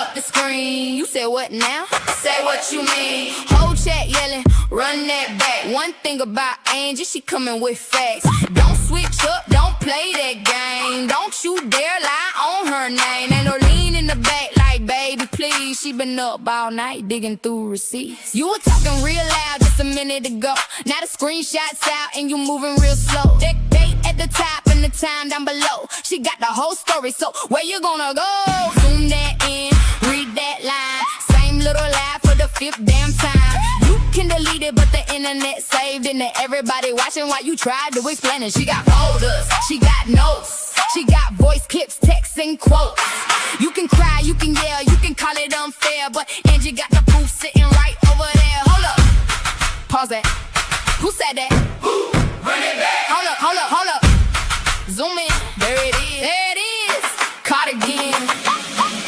up the screen. You said what now? Say what you mean. Whole chat yelling, run that back. One thing about Angie, she coming with facts. Don't switch up, don't play that game. Don't you dare lie on her name. And her lean in the back like, baby, please. She been up all night digging through receipts. You were talking real loud just a minute ago. Now the screenshot's out and you moving real slow. Date at the top and the time down below. She got the whole story, so where you gonna go? Zoom that in, read that line. Same little lie for the fifth damn time. You can delete it, but the internet saved it, and everybody watching while you tried to explain it. She got folders, she got notes, she got voice clips, texts, and quotes. You can cry, you can yell, you can call it unfair, but Angie got the proof sitting right over there. Hold up, pause that. Who said that? Who? Run it back. Hold up, hold up, hold up. Zoom in, there it is. There it is. Caught again.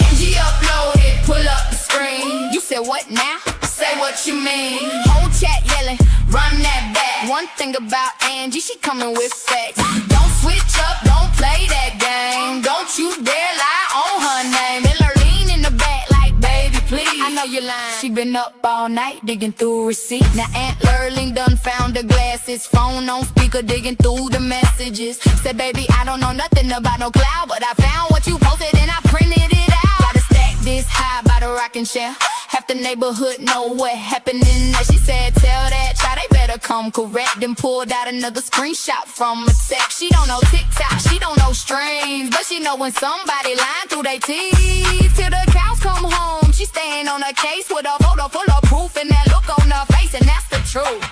Angie uploaded, pull up the screen. You said what now? Say what you mean. Whole chat yelling, run that back. One thing about Angie, she coming with facts. Don't switch up, don't play that game. Don't you dare lie on her name. And her lean in the back like, baby, please. I know you're lying. She been up all night digging through receipts. Now Aunt Lurling done found her glasses. Phone on speaker digging through the messages. Said, baby, I don't know nothing about no cloud, but I found what you posted and I printed it out. Gotta stack this high by the rocking chair. Half the neighborhood know what happened in there. She said, tell that child they better come correct. Then pulled out another screenshot from a text. She don't know TikTok, she don't know strings, but she know when somebody lying through their teeth. Till the cows come home, she staying on her case with a photo full of proof and that look on her face, and that's the truth.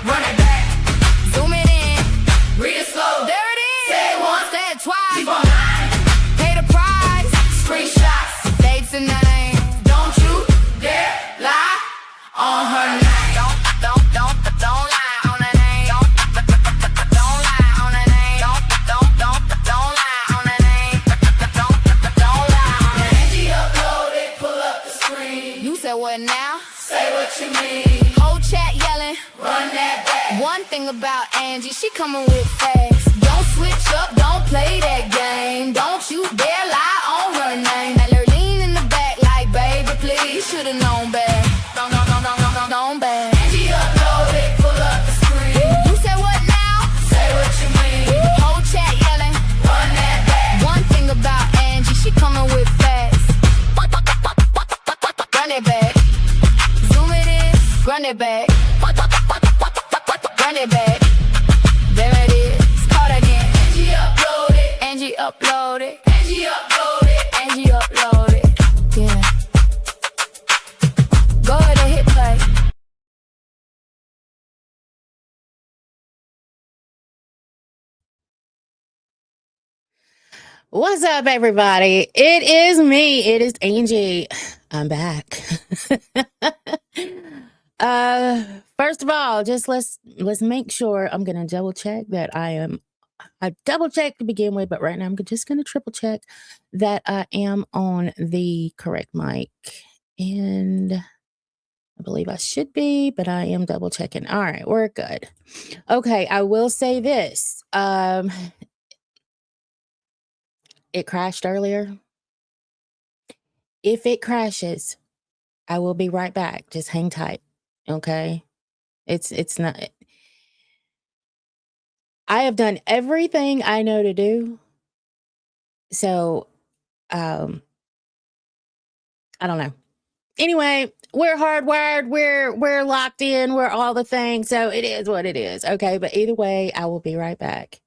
Run it back, zoom it in, read it slow. There it is. Say it once, say it twice. Keep on lying. Pay the price. Screenshots, dates and names. Don't you dare lie on her name. Don't lie on her name. Don't lie on her name. Don't lie on her name. Don't lie on her name. Angie uploaded, pull up the screen. You said what now? Say what you mean. Whole chat yelling, run that back. One thing about Angie, she coming with facts. Don't switch up, don't play that game. Don't you dare lie on her name. And her lean in the back like, baby, please. Should've known better. Known better. Angie uploaded, pull up the screen. You said what now? Say what you mean. Whole chat yelling, run that back. One thing about Angie, she coming with facts. Run it back. Zoom it in, run it back. Run it back. There it is. Caught again. Angie uploaded. Angie uploaded. Angie uploaded. Angie uploaded. Yeah. Go ahead and hit play. What's up, everybody? It is me. It is Angie. I'm back. First of all, just let's make sure. I'm gonna double check that I double checked to begin with, but right now I'm just gonna triple check that I am on the correct mic, and I believe I should be, but I am double checking. All right, we're good. Okay, I will say this. It crashed earlier. If it crashes, I will be right back. Just hang tight. Okay? It's not. I have done everything I know to do. So I don't know. Anyway, we're hardwired, we're locked in, we're all the things. So it is what it is. Okay, but either way, I will be right back.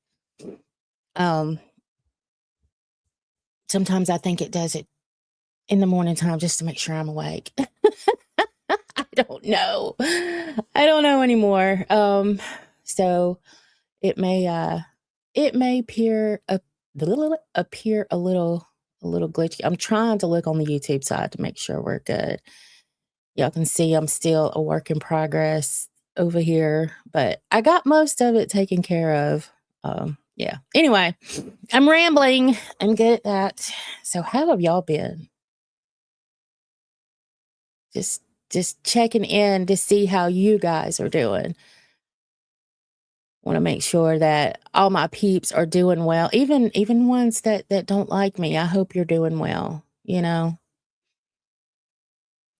Sometimes I think it does it in the morning time just to make sure I'm awake. I don't know. I don't know anymore. So it may appear a little glitchy. I'm trying to look on the YouTube side to make sure we're good. Y'all can see I'm still a work in progress over here, but I got most of it taken care of. Yeah. Anyway, I'm rambling. I'm good at that. So how have y'all been? Just checking in to see how you guys are doing. Want to make sure that all my peeps are doing well, even ones that don't like me. I hope you're doing well. you know.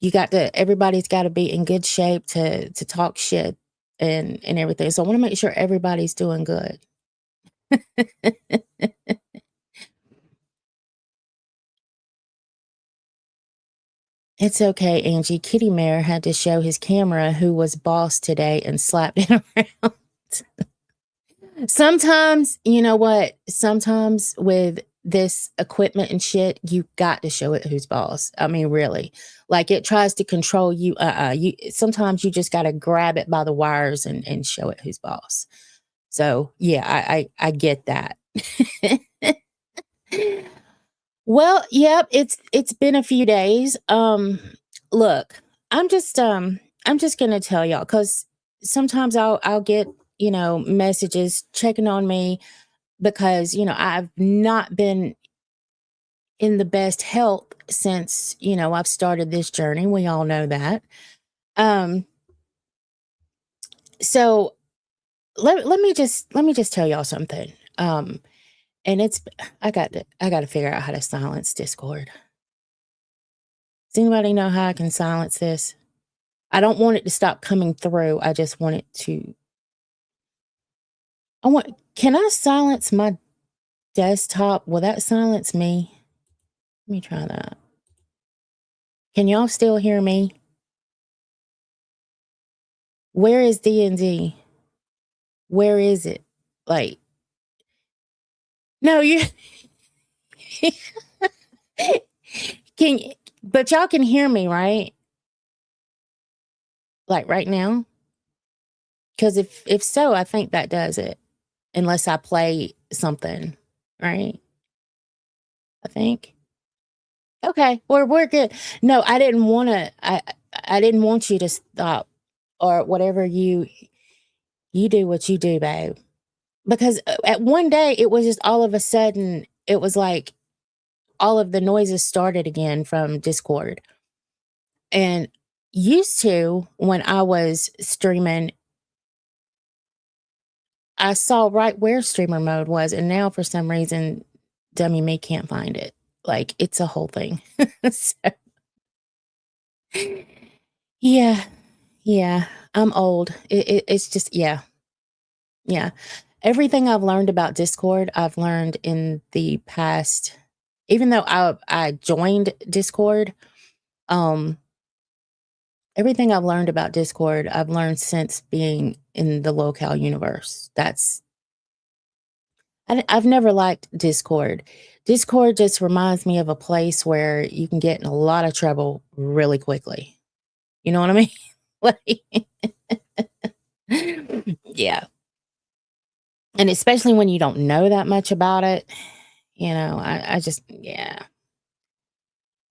Everybody's got to be in good shape to talk shit and everything. So I want to make sure everybody's doing good. It's okay, Angie. Kitty Mare had to show his camera who was boss today and slapped it around. Sometimes, you know what? Sometimes with this equipment and shit, you got to show it who's boss. I mean, really. Like it tries to control you. Sometimes you just got to grab it by the wires and show it who's boss. So yeah, I get that. Well, yep, it's been a few days. Look, I'm just gonna tell y'all because sometimes I'll get, messages checking on me because, I've not been in the best health since, I've started this journey. We all know that. Um, so let me just tell y'all something. And I got to figure out how to silence Discord. Does anybody know how I can silence this? I don't want it to stop coming through. I just want it to. Can I silence my desktop? Will that silence me? Let me try that. Can y'all still hear me? Where is D&D? Where is it? Like, no, you but y'all can hear me, right? Like right now? Because if so, I think that does it. Unless I play something, right? I think. Okay, we're good. No, I didn't want to. I didn't want you to stop or whatever you do what you do, babe. Because at one day it was just all of a sudden it was like all of the noises started again from Discord. And used to when I was streaming, I saw right where streamer mode was, and now for some reason, dummy me can't find it. Like it's a whole thing. So, yeah, yeah, I'm old. It's just yeah. Everything I've learned about Discord, I've learned in the past. Even though I joined Discord, um, everything I've learned about Discord, I've learned since being in the locale universe. I've never liked Discord. Discord just reminds me of a place where you can get in a lot of trouble really quickly. You know what I mean? Like, yeah. And especially when you don't know that much about it, I just, yeah.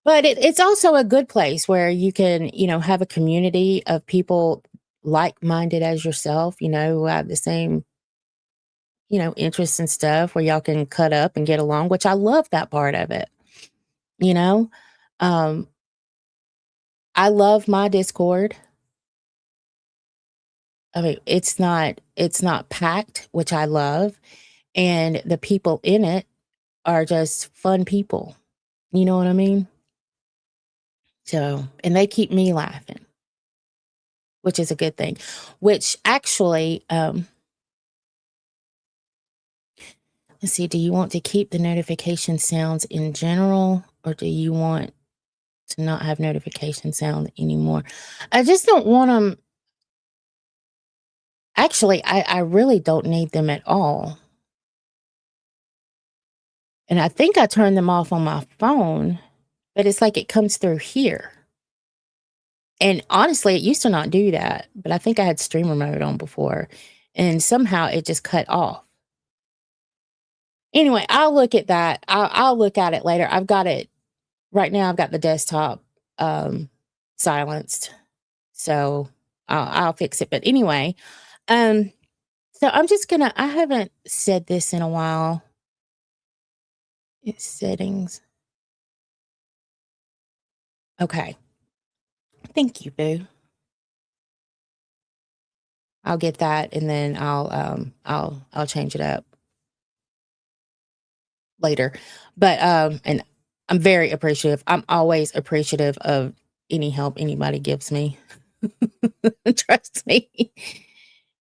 But it's also a good place where you can, have a community of people like-minded as yourself, who have the same, interests and stuff where y'all can cut up and get along, which I love that part of it. You know, um, I love my Discord. I mean, it's not packed, which I love, and the people in it are just fun people. You know what I mean? So, and they keep me laughing, which is a good thing. Which actually, let's see, do you want to keep the notification sounds in general, or do you want to not have notification sound anymore? I just don't want them. Actually, I really don't need them at all. And I think I turned them off on my phone, but it's like it comes through here. And honestly, it used to not do that, but I think I had streamer mode on before, and somehow it just cut off. Anyway, I'll look at that. I'll look at it later. I've got it right now. I've got the desktop silenced, so I'll fix it. But anyway, so I'm just gonna. I haven't said this in a while. It's settings. Okay. Thank you, boo. I'll get that, and then I'll change it up later. But and I'm very appreciative. I'm always appreciative of any help anybody gives me. Trust me.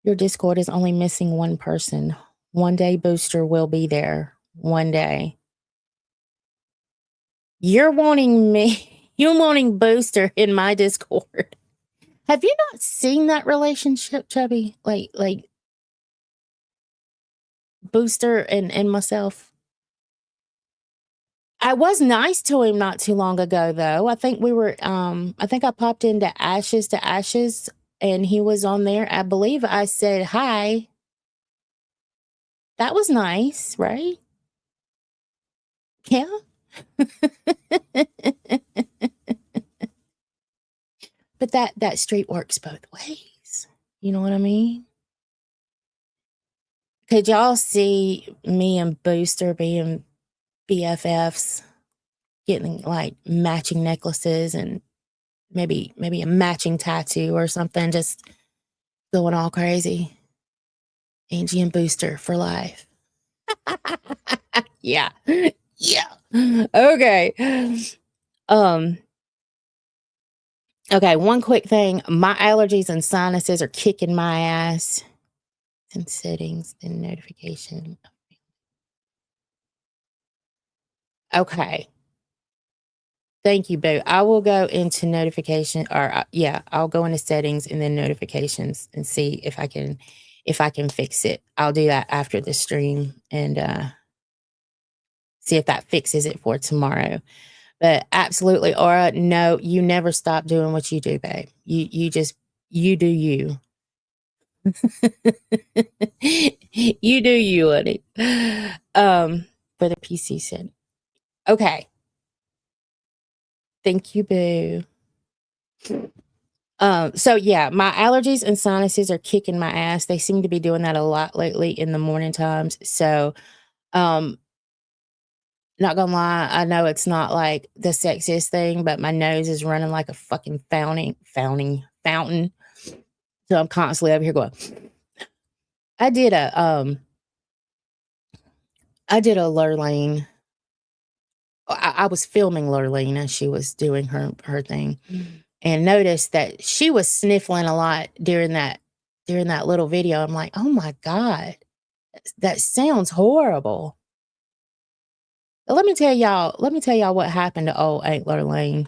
Your Discord is only missing one person. One day Booster will be there. One day. You're wanting Booster in my Discord. Have you not seen that relationship, Chubby? Like Booster and myself? I was nice to him not too long ago, though. I think we were, I think I popped into Ashes to Ashes and he was on there. I believe I said hi. That was nice, right? Yeah. But that street works both ways. You know what I mean? Could y'all see me and Booster being BFFs, getting like matching necklaces and maybe a matching tattoo or something, just going all crazy? Angie and Booster for life. Yeah. Yeah. Okay. Okay, one quick thing. My allergies and sinuses are kicking my ass. In settings, then notification. Okay. Thank you, Boo. I will go into notification or yeah, I'll go into settings and then notifications and see if I can fix it. I'll do that after the stream and see if that fixes it for tomorrow. But absolutely, Aura, no, you never stop doing what you do, babe. You just you do you. You do you, honey. For the PC said. Okay. Thank you, Boo. So yeah, my allergies and sinuses are kicking my ass. They seem to be doing that a lot lately in the morning times. So, um, not gonna lie, I know it's not like the sexiest thing, but my nose is running like a fucking fountain. So I'm constantly over here going. I did a Lurlane. I was filming Lurlene as she was doing her thing, and noticed that she was sniffling a lot during that little video. I'm like, oh my God, that sounds horrible. But let me tell y'all what happened to old Aunt Lurlene.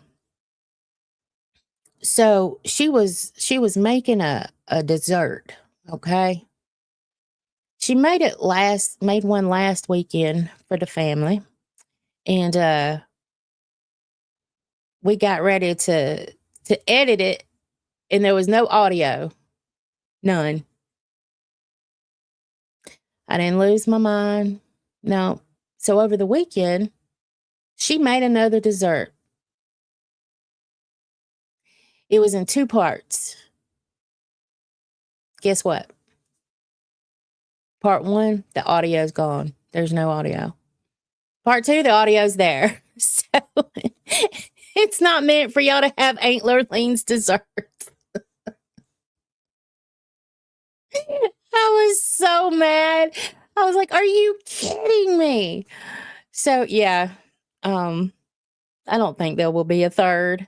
So she was making a dessert, okay? She made one last weekend for the family. And we got ready to edit it, and there was no audio. None. I didn't lose my mind. No. So over the weekend, she made another dessert. It was in 2 parts. Guess what? Part 1, the audio's gone. There's no audio. Part 2, the audio's there. So it's not meant for y'all to have Aunt Lurlene's dessert. I was so mad. I was like, are you kidding me? So yeah, I don't think there will be a third.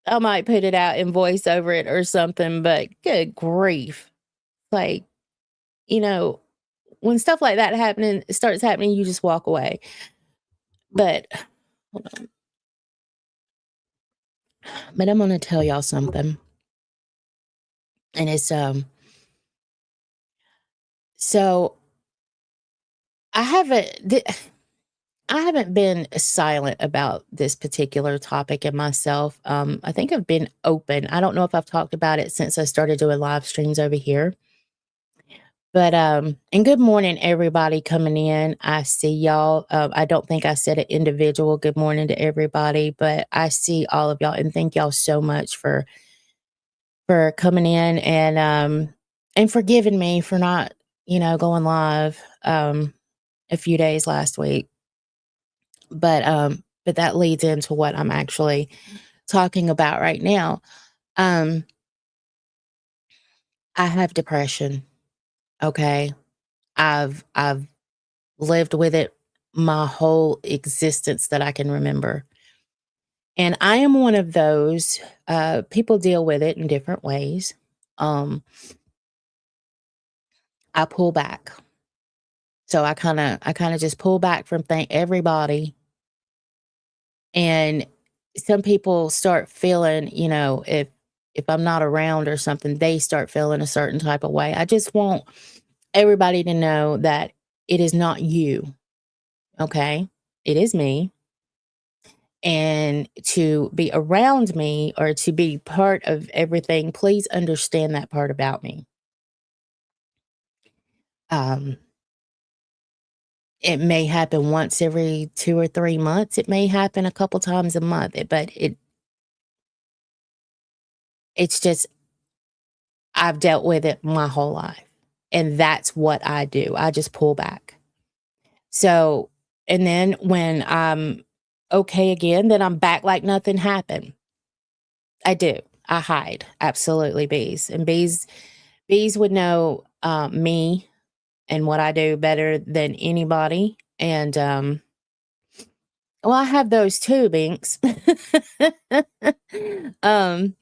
I might put it out in voice over it or something, but good grief. Like, you know, when stuff like that starts happening, you just walk away. But hold on. But I'm gonna tell y'all something. And it's so I haven't been silent about this particular topic in myself. I think I've been open. I don't know if I've talked about it since I started doing live streams over here. But and good morning, everybody coming in. I see y'all. I don't think I said an individual good morning to everybody, but I see all of y'all, and thank y'all so much for coming in and forgiving me for not, going live a few days last week. But that leads into what I'm actually talking about right now. I have depression. Okay. I've lived with it my whole existence that I can remember. And I am one of those, people deal with it in different ways. Um, I pull back. So I kinda just pull back from everybody, and some people start feeling, if I'm not around or something, they start feeling a certain type of way. I just want everybody to know that it is not you, okay? It is me, and to be around me or to be part of everything, please understand that part about me. Um, it may happen once every 2 or 3 months, it may happen a couple times a month, but it's just I've dealt with it my whole life, and that's what I do. I just pull back. So, and then when I'm okay again, then I'm back like nothing happened. I do. I hide, absolutely, bees. And bees would know, me and what I do better than anybody, and, well, I have those too, Binks. Um,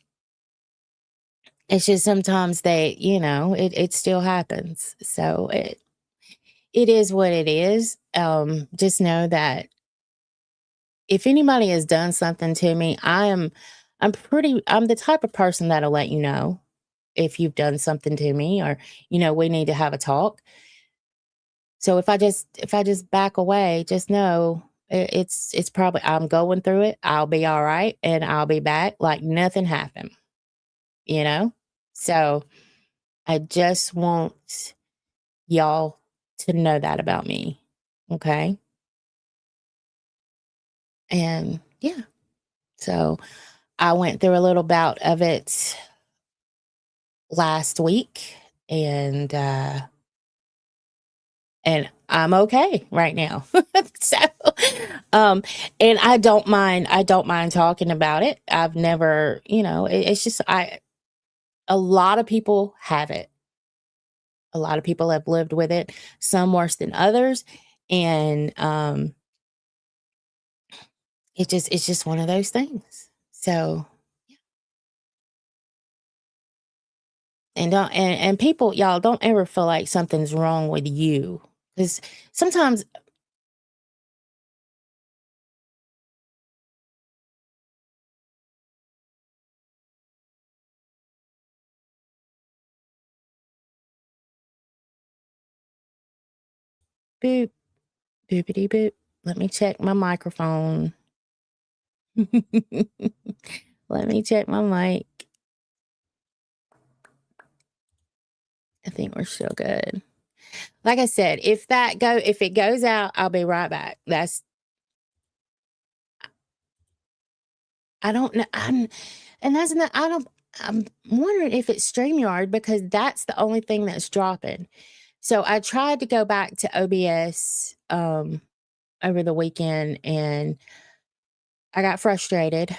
it's just sometimes it still happens. So it is what it is. Just know that if anybody has done something to me, I'm the type of person that'll let you know if you've done something to me or, we need to have a talk. So if I just back away, just know it's probably I'm going through it. I'll be all right and I'll be back like nothing happened, you know? So I just want y'all to know that about me. Okay? And yeah. So I went through a little bout of it last week and I'm okay right now. So um and I don't mind talking about it. I've never, it's just I a lot of people have it. A lot of people have lived with it, some worse than others. And it's just one of those things. So and people, y'all don't ever feel like something's wrong with you. Because sometimes boop, boopity boop. Let me check my microphone. Let me check my mic. I think we're still good. Like I said, if it goes out, I'll be right back. I don't know. And that's not I don't I'm wondering if it's StreamYard because that's the only thing that's dropping. So I tried to go back to OBS over the weekend and I got frustrated.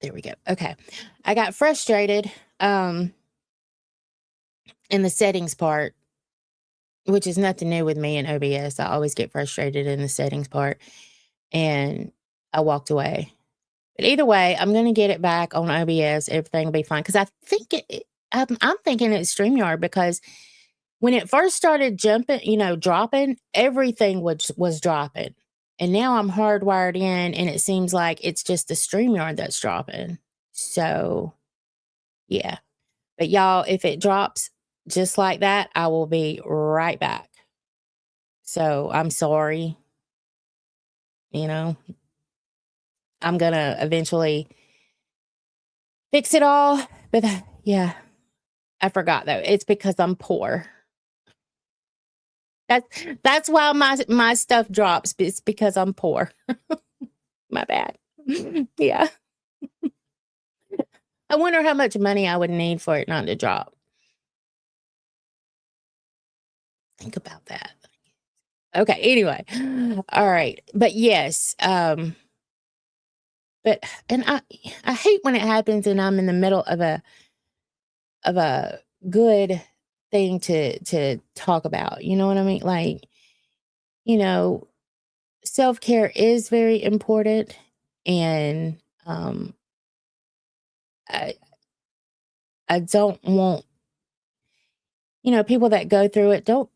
There we go. Okay. I got frustrated in the settings part, which is nothing new with me in OBS. I always get frustrated in the settings part and I walked away. But either way, I'm gonna get it back on OBS. Everything will be fine because I think I'm thinking it's StreamYard because when it first started jumping, dropping, everything was dropping, and now I'm hardwired in, and it seems like it's just the StreamYard that's dropping. So yeah, but y'all, if it drops just like that, I will be right back. So I'm sorry. You know, I'm gonna eventually fix it all, but yeah. I forgot though. It's because I'm poor. That's why my stuff drops. It's because I'm poor. My bad. Yeah. I wonder how much money I would need for it not to drop. Think about that. Okay, anyway. All right. But yes, but and I hate when it happens and I'm in the middle of a good thing to talk about. You know what I mean? Like, you know, self-care is very important, and I I don't want, people that go through it, don't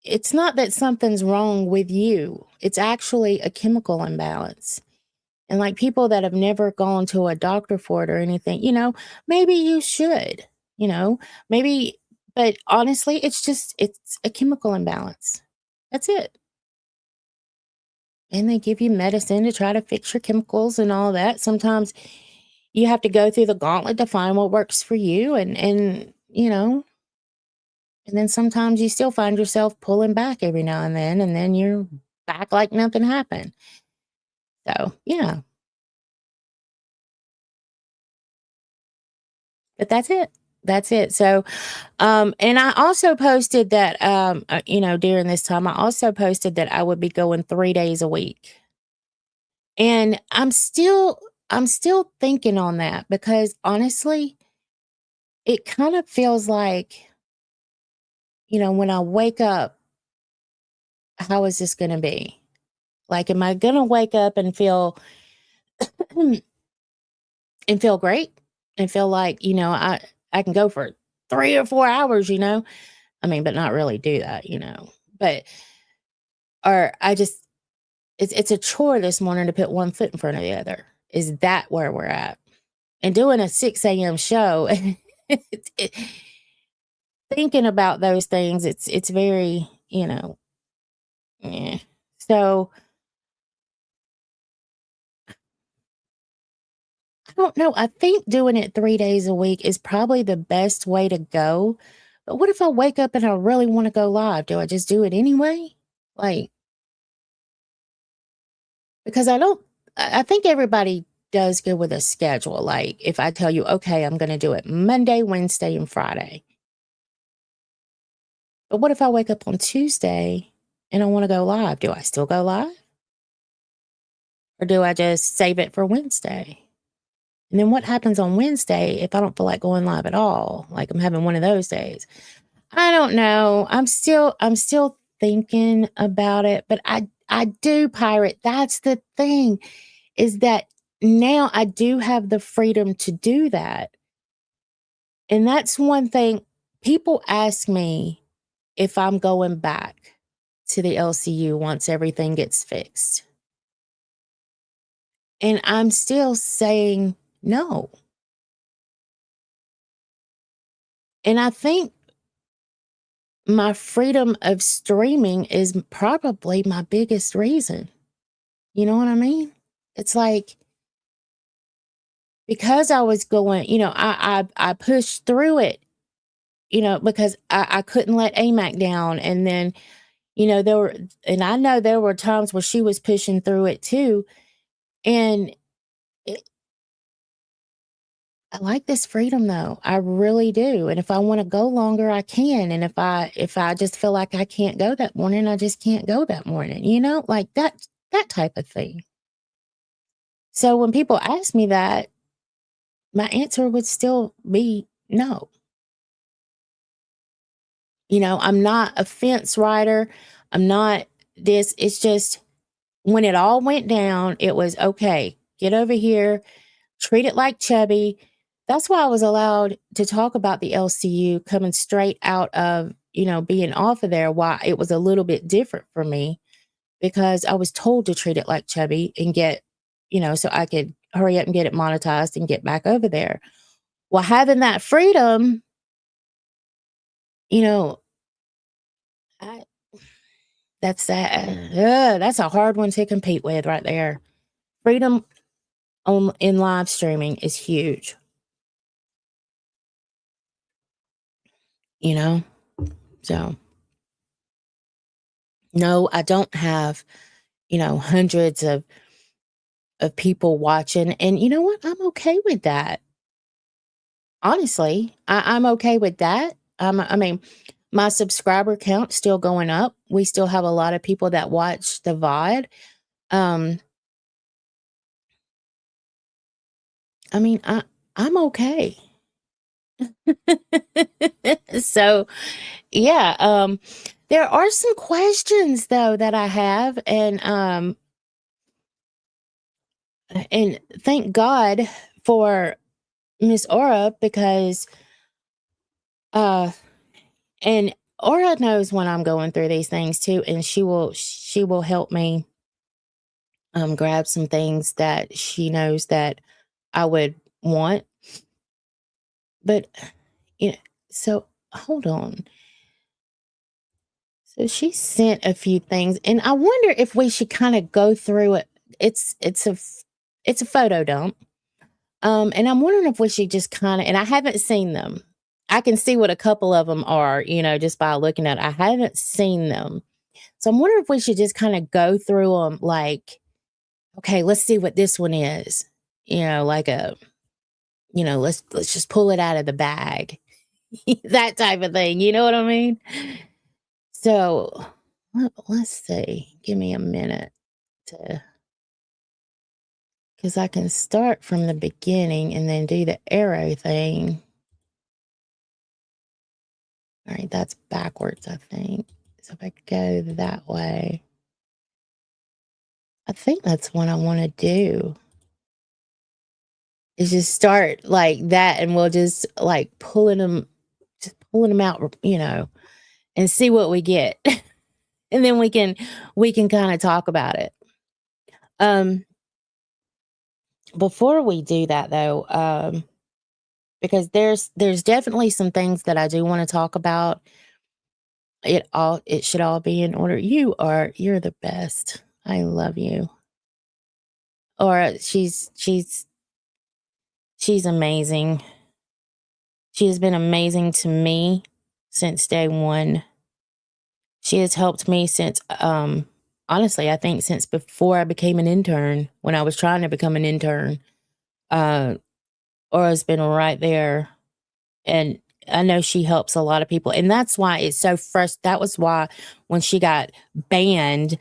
it's not that something's wrong with you. It's actually a chemical imbalance. And like people that have never gone to a doctor for it or anything, maybe you should, you know, maybe, but honestly, it's a chemical imbalance. That's it. And they give you medicine to try to fix your chemicals and all that. Sometimes you have to go through the gauntlet to find what works for you. And then sometimes you still find yourself pulling back every now and then you're back like nothing happened. So, yeah, but that's it. That's it. So, and I also posted that, during this time, I also posted that I would be going 3 days a week. And I'm still thinking on that because honestly, it kind of feels like, when I wake up, how is this going to be? Like, am I going to wake up and feel and feel great and feel like, I can go for 3 or 4 hours, I mean, but not really do that. But, or I just, it's a chore this morning to put one foot in front of the other. Is that where we're at? And doing a 6 a.m. show, it, thinking about those things, it's very, eh. So I don't know. I think doing it 3 days a week is probably the best way to go. But what if I wake up and I really want to go live? Do I just do it anyway? Like, because I think everybody does go with a schedule. Like, if I tell you, okay, I'm going to do it Monday, Wednesday, and Friday. But what if I wake up on Tuesday and I want to go live? Do I still go live? Or do I just save it for Wednesday? And then what happens on Wednesday if I don't feel like going live at all? Like I'm having one of those days. I don't know. I'm still thinking about it, but I do pirate. That's the thing, is that now I do have the freedom to do that. And that's one thing people ask me if I'm going back to the LCU once everything gets fixed. And I'm still saying no. And I think my freedom of streaming is probably my biggest reason. You know what I mean? It's like, because I was going, I pushed through it, because I couldn't let AMAC down. And then, and I know there were times where she was pushing through it too. And it, I like this freedom though. I really do. And if I want to go longer, I can. And if I just feel like I can't go that morning, I just can't go that morning, like that type of thing. So when people ask me that, my answer would still be no. I'm not a fence rider. I'm not this. It's just when it all went down, it was okay, get over here, treat it like Chubby. That's why I was allowed to talk about the LCU coming straight out of, being off of there. Why it was a little bit different for me, because I was told to treat it like Chubby and get, so I could hurry up and get it monetized and get back over there. Well, having that freedom, you know, I, that's a hard one to compete with right there. Freedom in live streaming is huge. you know? So, no, I don't have, hundreds of people watching. And you know what? I'm okay with that. Honestly, I'm okay with that. I mean, my subscriber count's still going up. We still have a lot of people that watch the VOD. Um, I mean, I'm okay. So yeah, there are some questions though that I have, and thank God for Miss Aura, because uh and Aura knows when I'm going through these things too, and she will help me grab some things that she knows that I would want. But you know, so hold on. So she sent a few things, and I wonder if we should kind of go through it. It's a photo dump. And I'm wondering if we should just kind of, and I haven't seen them. I can see what a couple of them are, just by looking at it. I haven't seen them. So I'm wondering if we should just kind of go through them like, okay, let's see what this one is. Like let's just pull it out of the bag. That type of thing. You know what I mean? So let's see. Give me a minute because I can start from the beginning and then do the arrow thing. All right, that's backwards, I think. So if I go that way, I think that's what I want to do. Is just start like that, and we'll just like pulling them out, and see what we get, and then we can kind of talk about it. Before we do that though, because there's definitely some things that I do want to talk about. It should all be in order. You're the best. I love you. Or she's amazing. She has been amazing to me since day one. She has helped me since honestly, I think since before I became an intern, when I was trying to become an intern. Aura's been right there, and I know she helps a lot of people, and that's why it's so fresh. That was why when she got banned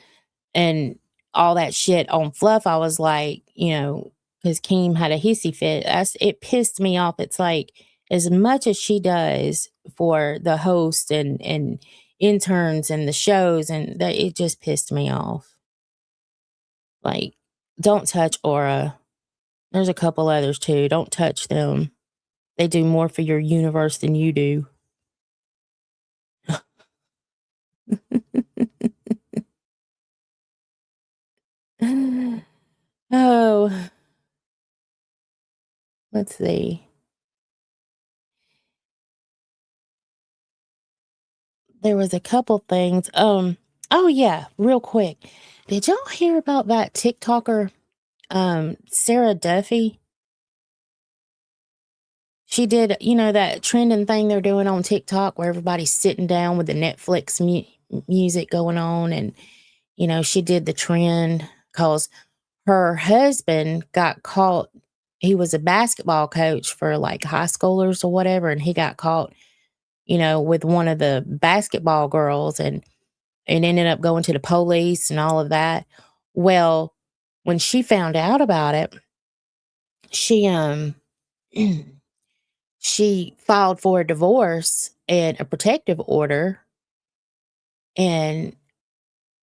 and all that shit on Fluff, I was like, because Keem had a hissy fit. It pissed me off. It's like, as much as she does for the host and interns and the shows, and that, it just pissed me off. Like, don't touch Aura. There's a couple others too. Don't touch them. They do more for your universe than you do. Oh, let's see. There was a couple things. Oh yeah, real quick. Did y'all hear about that TikToker, Sarah Duffy? She did, that trending thing they're doing on TikTok where everybody's sitting down with the Netflix music going on. And, she did the trend because her husband got caught. He was a basketball coach for like high schoolers or whatever. And he got caught, with one of the basketball girls, and ended up going to the police and all of that. Well, when she found out about it, she, she filed for a divorce and a protective order. And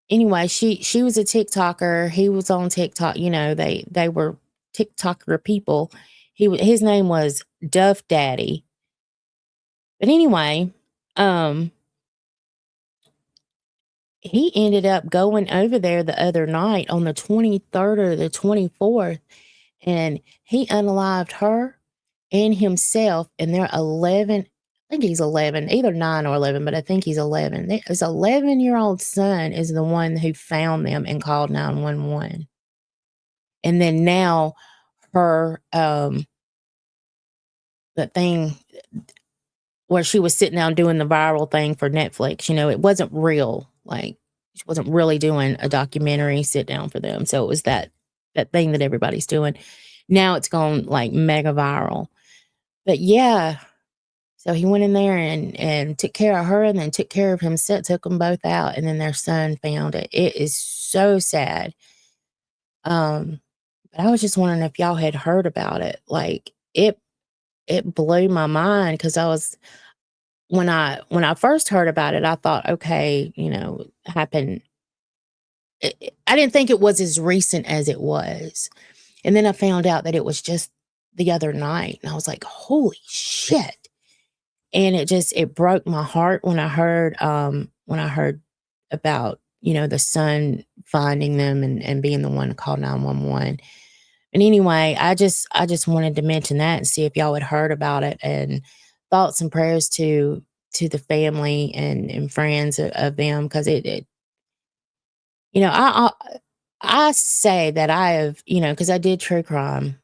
anyway, she was a TikToker. He was on TikTok. They were TikToker people. His name was Duff Daddy. But anyway, he ended up going over there the other night on the 23rd or the 24th, and he unalived her and himself, and they're 11. I think he's 11, either 9 or 11, but I think he's 11. His 11-year-old son is the one who found them and called 911. And then now her, the thing where she was sitting down doing the viral thing for Netflix, it wasn't real. Like, she wasn't really doing a documentary sit down for them. So it was that thing that everybody's doing. Now it's gone like mega viral. But yeah, so he went in there and took care of her, and then took care of himself, took them both out, and then their son found it. It is so sad. But I was just wondering if y'all had heard about it. Like, it blew my mind because when I first heard about it, I thought, okay, happened. I didn't think it was as recent as it was. And then I found out that it was just the other night. And I was like, holy shit. And it broke my heart when I heard about, the son finding them and being the one to call 911. And anyway, I just wanted to mention that and see if y'all had heard about it, and thoughts and prayers to the family and friends of them, because it I say that I have, because I did true crime.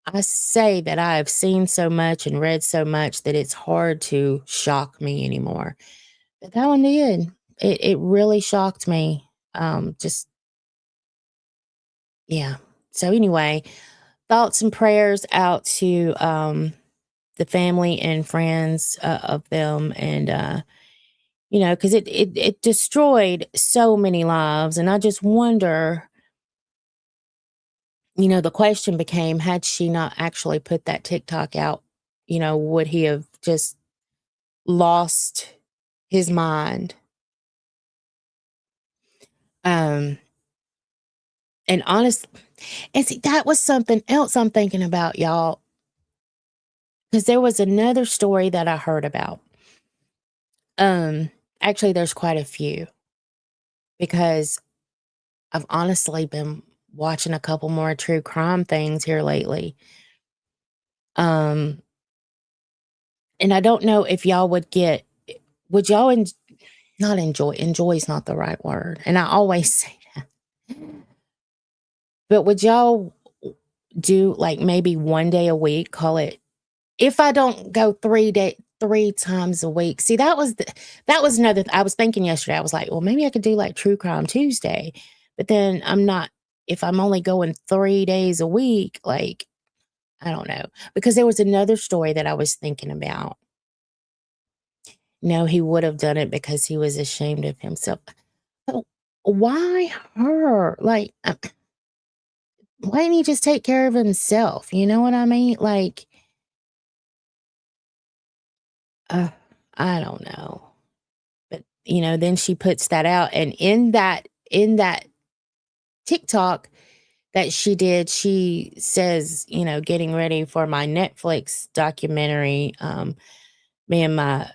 I say that I have seen so much and read so much that it's hard to shock me anymore. But that one did. It really shocked me. Just yeah. So anyway, thoughts and prayers out to the family and friends of them, and because it destroyed so many lives, and I just wonder. The question became, had she not actually put that TikTok out, would he have just lost his mind? Um, and honestly, and see, that was something else I'm thinking about, y'all, because there was another story that I heard about. Um, Actually, there's quite a few, because I've honestly been watching a couple more true crime things here lately. Um, and I don't know if y'all would y'all not enjoy is not the right word, and I always say that. But would y'all do, like, maybe one day a week, call it, if I don't go 3 times a week? See, that was another I was thinking yesterday. I was like, well, maybe I could do like True Crime Tuesday, but then I'm not, if I'm only going 3 days a week, like, I don't know, because there was another story that I was thinking about. No, he would have done it because he was ashamed of himself. But why her? Like, why didn't he just take care of himself? You know what I mean? Like, uh, I don't know. But, then she puts that out. And in that TikTok that she did, she says, getting ready for my Netflix documentary. Me and my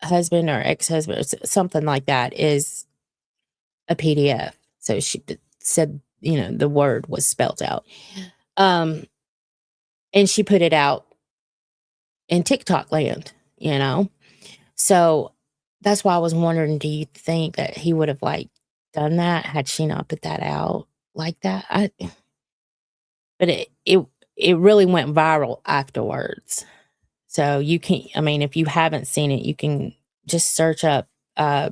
husband or ex-husband, or something like that, is a PDF. So she said, the word was spelled out. And she put it out in TikTok land, you know? So that's why I was wondering, do you think that he would have, like, done that had she not put that out like that? But it really went viral afterwards. So you can, I mean, if you haven't seen it, you can just search up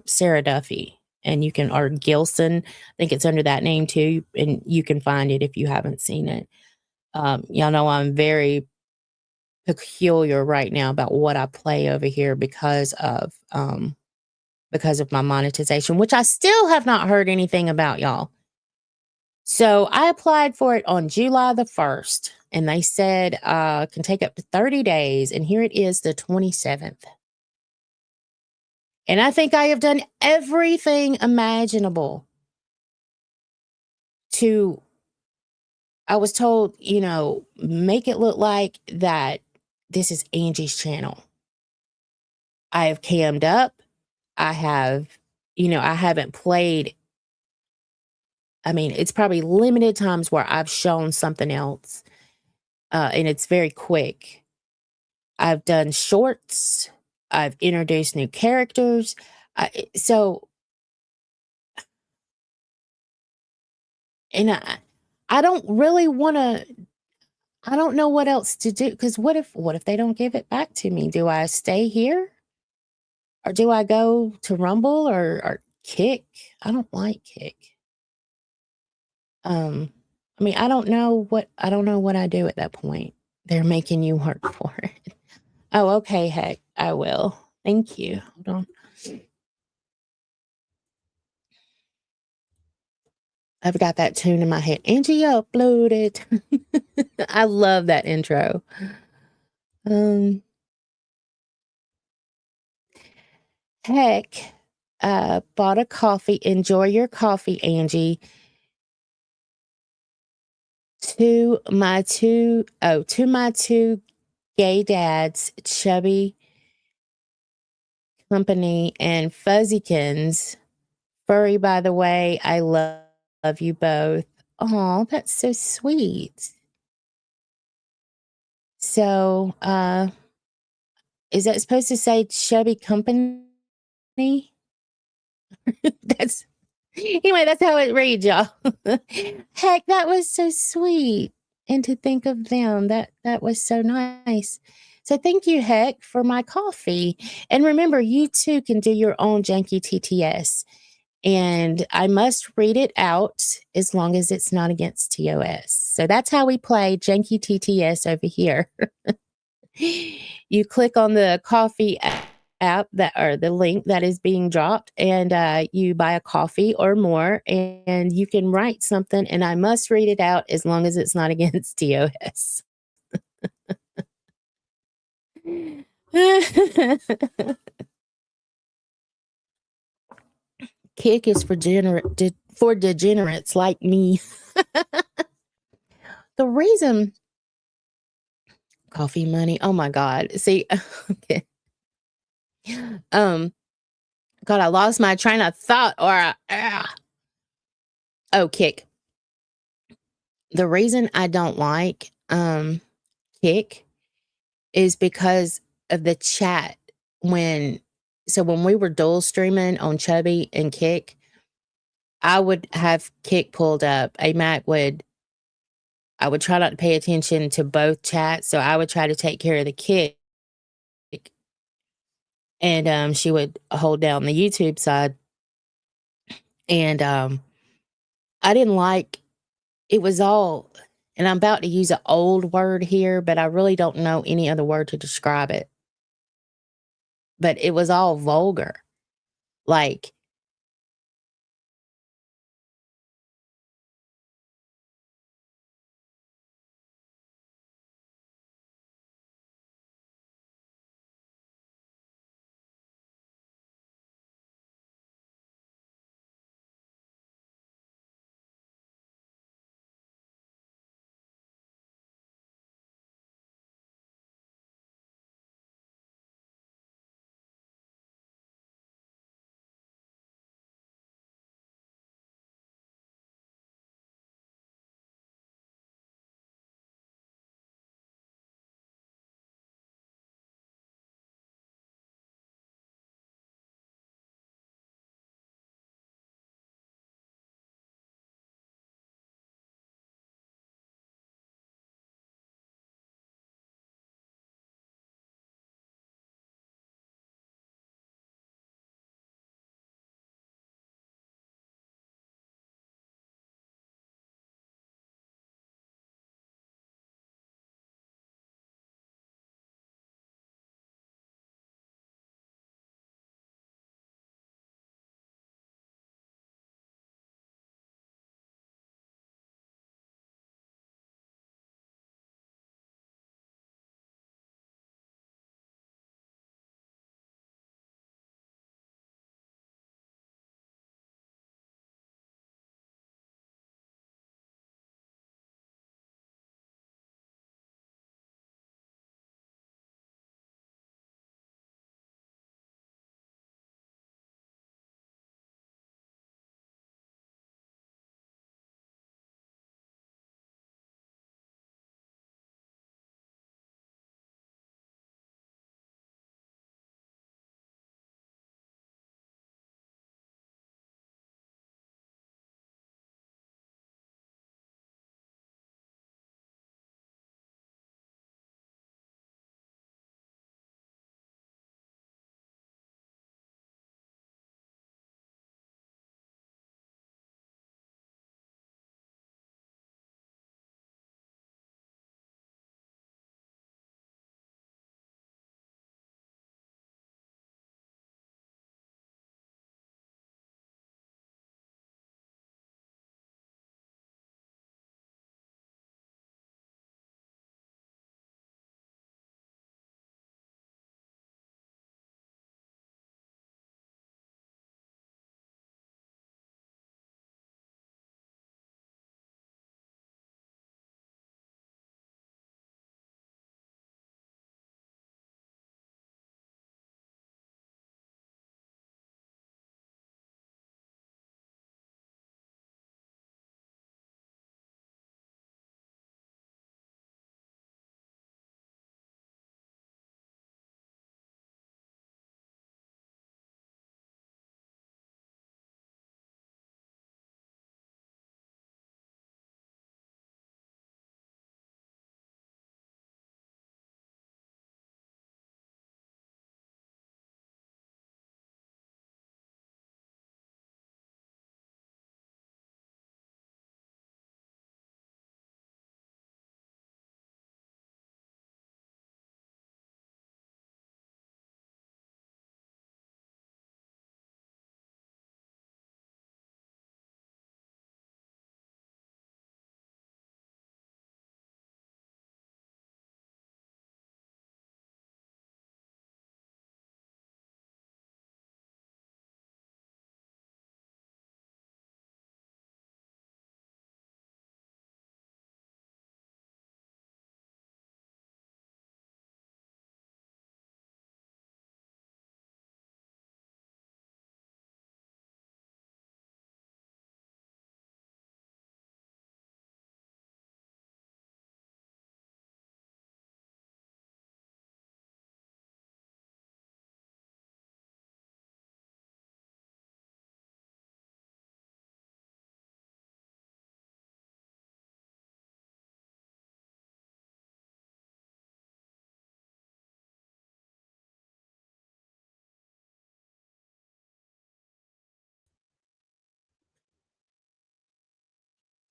Sarah Duffy, and you can, or Gilson, I think it's under that name too, and you can find it if you haven't seen it. Y'all know I'm very peculiar right now about what I play over here because of my monetization, which I still have not heard anything about, y'all. So I applied for it on July the 1st, and they said can take up to 30 days, and here it is, the 27th. And I think I have done everything imaginable to, I was told, make it look like that this is Angie's channel. I have cammed up. I have, I haven't played. I mean, it's probably limited times where I've shown something else, and it's very quick. I've done shorts. I've introduced new characters. So, and I don't really want to. I don't know what else to do, because what if they don't give it back to me? Do I stay here, or do I go to Rumble or Kick? I don't like Kick. I mean, I don't know what I do at that point. They're making you work for it. Oh, okay, heck, I will. Thank you. Hold on. I've got that tune in my head. Angie uploaded. I love that intro. Um, Heck, bought a coffee. Enjoy your coffee, Angie. To my two gay dads, Chubby Company and Fuzzykins. Furry, by the way, I love you both. Oh, that's so sweet. So, is that supposed to say Chubby Company? That's anyway, that's how it reads, y'all. Heck, that was so sweet. And to think of them, that was so nice. So thank you, Heck, for my coffee. And remember, you too can do your own janky TTS. And I must read it out as long as it's not against TOS. So that's how we play janky TTS over here. You click on the coffee app that or the link that is being dropped, and you buy a coffee or more, and you can write something, and I must read it out as long as it's not against TOS. Kick is for degenerates like me. The reason coffee money. Oh my God. See, okay. Um, God, I lost my train of thought. Oh, Kick. The reason I don't like Kick is because of the chat when we were dual streaming on Chubby and Kick, I would have Kick pulled up. I would try not to pay attention to both chats, so I would try to take care of the Kick, and she would hold down the YouTube side. And I didn't like it was all, and I'm about to use an old word here, but I really don't know any other word to describe it. But it was all vulgar. Like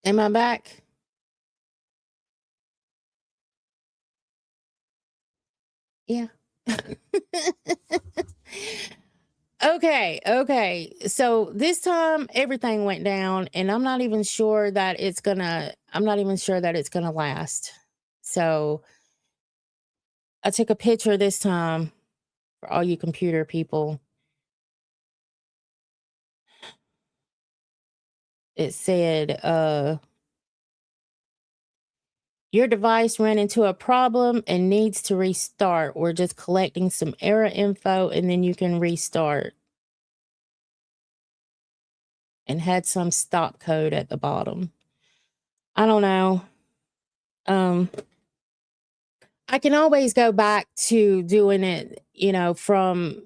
Am I back? Yeah. Okay. So this time everything went down, and I'm not even sure that it's gonna last. So I took a picture this time for all you computer people. It said, your device ran into a problem and needs to restart. We're just collecting some error info and then you can restart. And had some stop code at the bottom. I don't know. I can always go back to doing it, from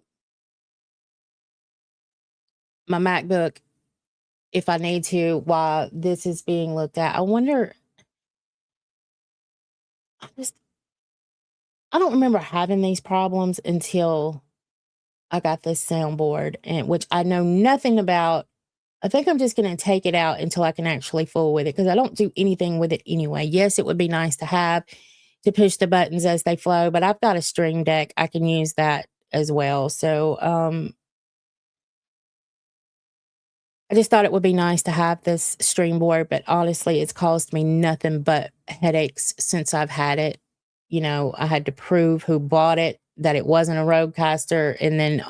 my MacBook if I need to while this is being looked at. I wonder, I just I don't remember having these problems until I got this soundboard, and which I know nothing about. I think I'm just going to take it out until I can actually fool with it because I don't do anything with it anyway. Yes, it would be nice to have to push the buttons as they flow, but I've got a Stream Deck. I can use that as well. So I just thought it would be nice to have this stream board, but honestly, it's caused me nothing but headaches since I've had it. I had to prove who bought it, that it wasn't a Rodecaster, and then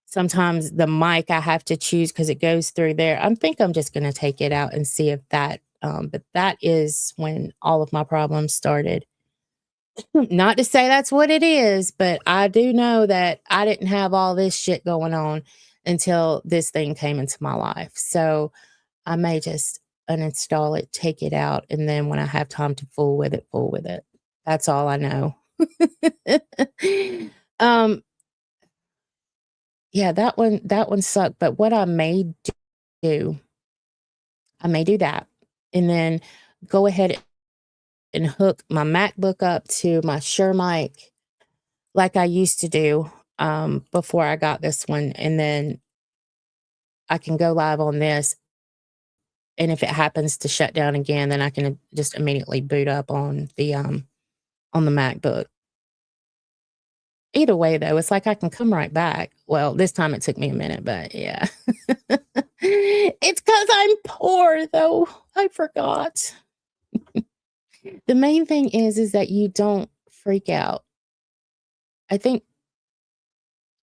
sometimes the mic I have to choose because it goes through there. I think I'm just going to take it out and see if that, but that is when all of my problems started. Not to say that's what it is, but I do know that I didn't have all this shit going on until this thing came into my life. So I may just uninstall it, take it out, and then when I have time to fool with it. That's all I know. Yeah, that one sucked. But what I may do, that, and then go ahead and hook my MacBook up to my Shure mic like I used to do before I got this one, and then I can go live on this. And if it happens to shut down again, then I can just immediately boot up on the MacBook. Either way, though, it's like I can come right back. Well, this time it took me a minute, but yeah. It's because I'm poor, though. I forgot. The main thing is that you don't freak out. I think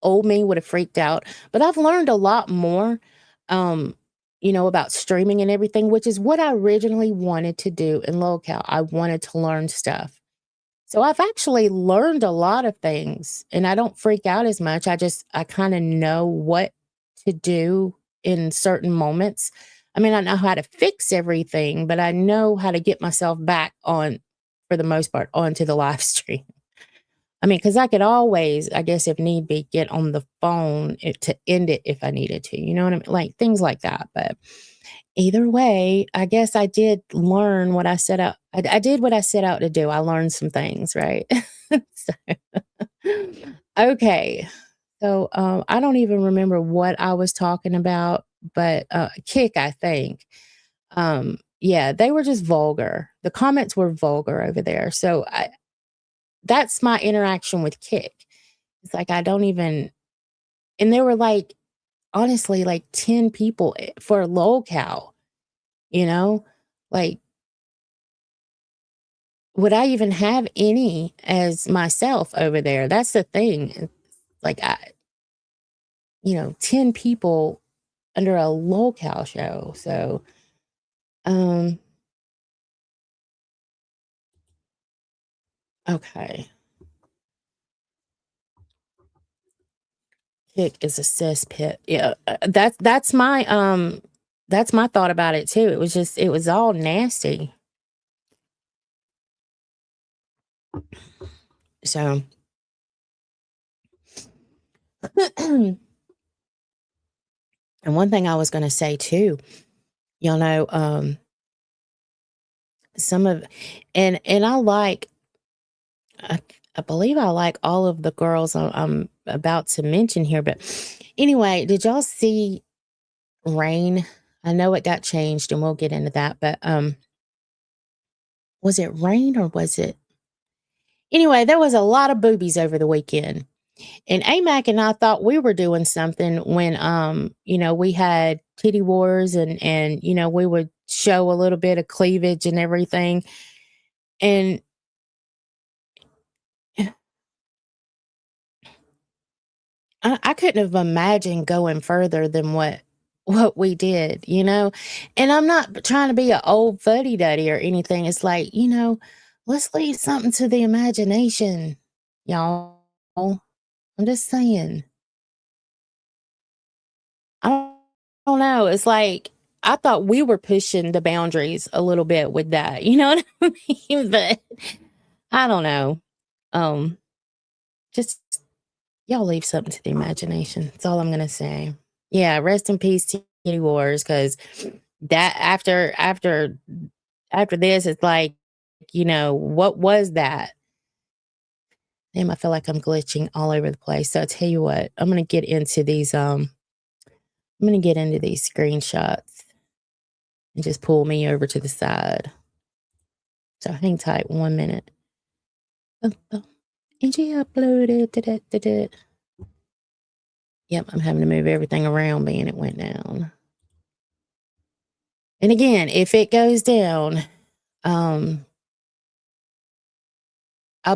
old me would have freaked out, but I've learned a lot more, about streaming and everything, which is what I originally wanted to do in locale. I wanted to learn stuff. So I've actually learned a lot of things and I don't freak out as much. I kind of know what to do in certain moments. I mean, I know how to fix everything, but I know how to get myself back on, for the most part, onto the live stream. I mean, because I could always, I guess, if need be, get on the phone to end it if I needed to. You know what I mean? Like things like that. But either way, I guess I did learn what I set out. I did what I set out to do. I learned some things, right? Okay. So I don't even remember what I was talking about, but Kick, I think. Yeah, they were just vulgar. The comments were vulgar over there. So that's my interaction with Kick. It's like I don't even, and there were like, honestly, like 10 people for locale, you know? Like, would I even have any as myself over there? That's the thing. Like, 10 people under a locale show. So, okay. Kick is a cesspit. Yeah, that's my thought about it too. It was all nasty. So, and one thing I was going to say too, y'all know, some of, and I like, I believe I like all of the girls I'm about to mention here. But anyway, did y'all see Rain? I know it got changed, and we'll get into that, but, was it rain or was it anyway, there was a lot of boobies over the weekend, and AMAC and I thought we were doing something when, we had titty wars and, we would show a little bit of cleavage and everything, and I couldn't have imagined going further than what we did, And I'm not trying to be an old fuddy-duddy or anything. It's like, let's leave something to the imagination, y'all. I'm just saying. I don't know. It's like I thought we were pushing the boundaries a little bit with that. You know what I mean? But I don't know. Um, just y'all leave something to the imagination. That's all I'm gonna say. Yeah, rest in peace, Titty Wars, because that after this, it's like, what was that? Damn, I feel like I'm glitching all over the place. So I tell you what, I'm gonna get into these screenshots and just pull me over to the side. So hang tight 1 minute. Oh. Angie uploaded. Yep, I'm having to move everything around being it went down. And again, if it goes down, I'll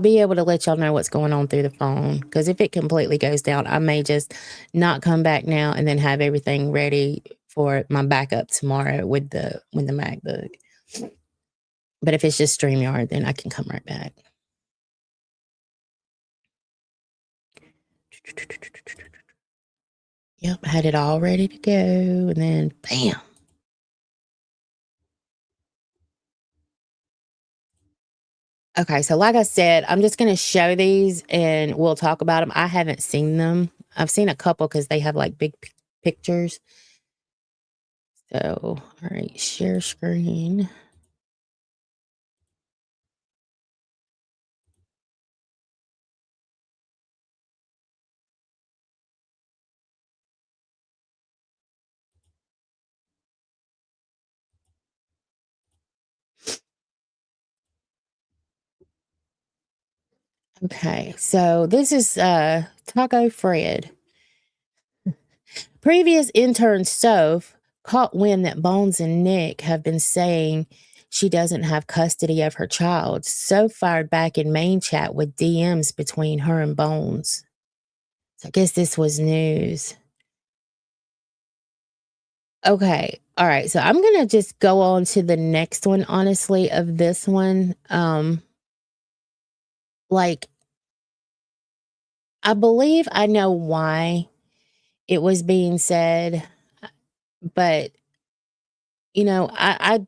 be able to let y'all know what's going on through the phone. Because if it completely goes down, I may just not come back now and then have everything ready for my backup tomorrow with the MacBook. But if it's just StreamYard, then I can come right back. Yep, I had it all ready to go, and then bam. Okay, so like I said, I'm just going to show these and we'll talk about them. I haven't seen them. I've seen a couple because they have like big pictures. So, all right, share screen. Okay, so this is Taco Fred. Previous intern Soph caught wind that Bones and Nick have been saying she doesn't have custody of her child. Soph fired back in main chat with DMs between her and Bones. So I guess this was news. Okay. All right. So I'm going to just go on to the next one, honestly, of this one. Like, I believe I know why it was being said, but I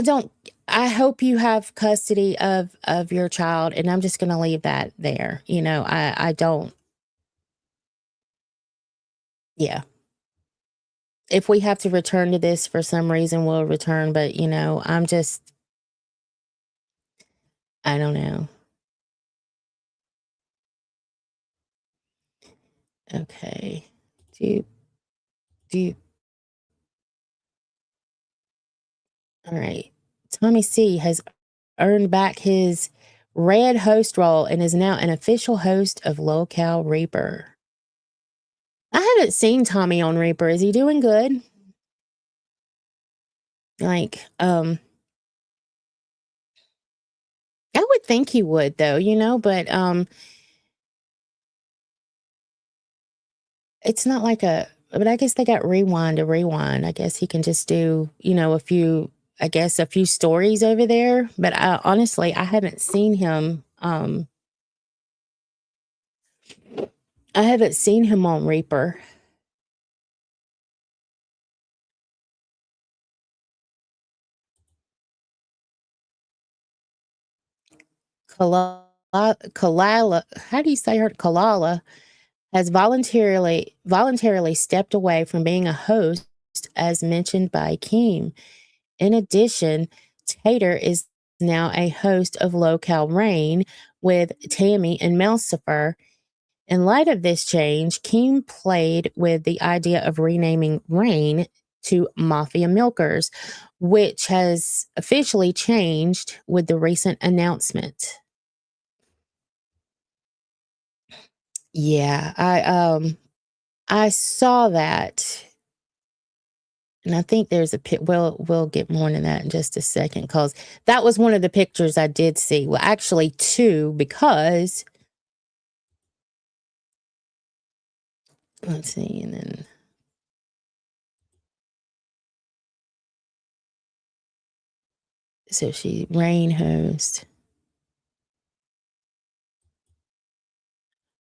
don't. I hope you have custody of your child, and I'm just going to leave that there. I don't. Yeah. If we have to return to this for some reason, we'll return. But I'm just. I don't know. Okay. Do. All right. Tommy C has earned back his red host role and is now an official host of Locale Reaper. I haven't seen Tommy on Reaper. Is he doing good? Like, I would think he would though, but it's not like but I guess they got rewind to rewind. I guess he can just do, a few stories over there. But honestly, I haven't seen him. I haven't seen him on Reaper. Kalala, how do you say her? Kalala has voluntarily stepped away from being a host, as mentioned by Keem. In addition, Tater is now a host of Locale Rain with Tammy and Melcifer. In light of this change, Keem played with the idea of renaming Rain to Mafia Milkers, which has officially changed with the recent announcement. Yeah, I saw that, and I think there's a pic. We'll get more into that in just a second because that was one of the pictures I did see. Well, actually, two, because let's see, and then so she Rain host.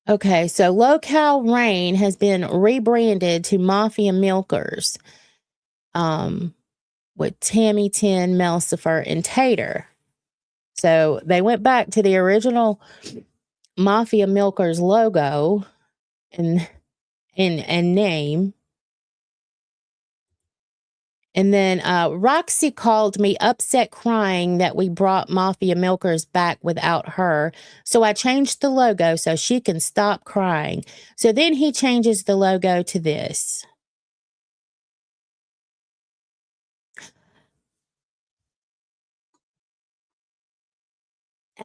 Okay, so Local Rain has been rebranded to Mafia Milkers, um, with Tammy 10, Melcifer, and Tater. So they went back to the original Mafia Milkers logo and name. And then Roxy called me upset crying that we brought Mafia Milkers back without her. So I changed the logo so she can stop crying. So then he changes the logo to this.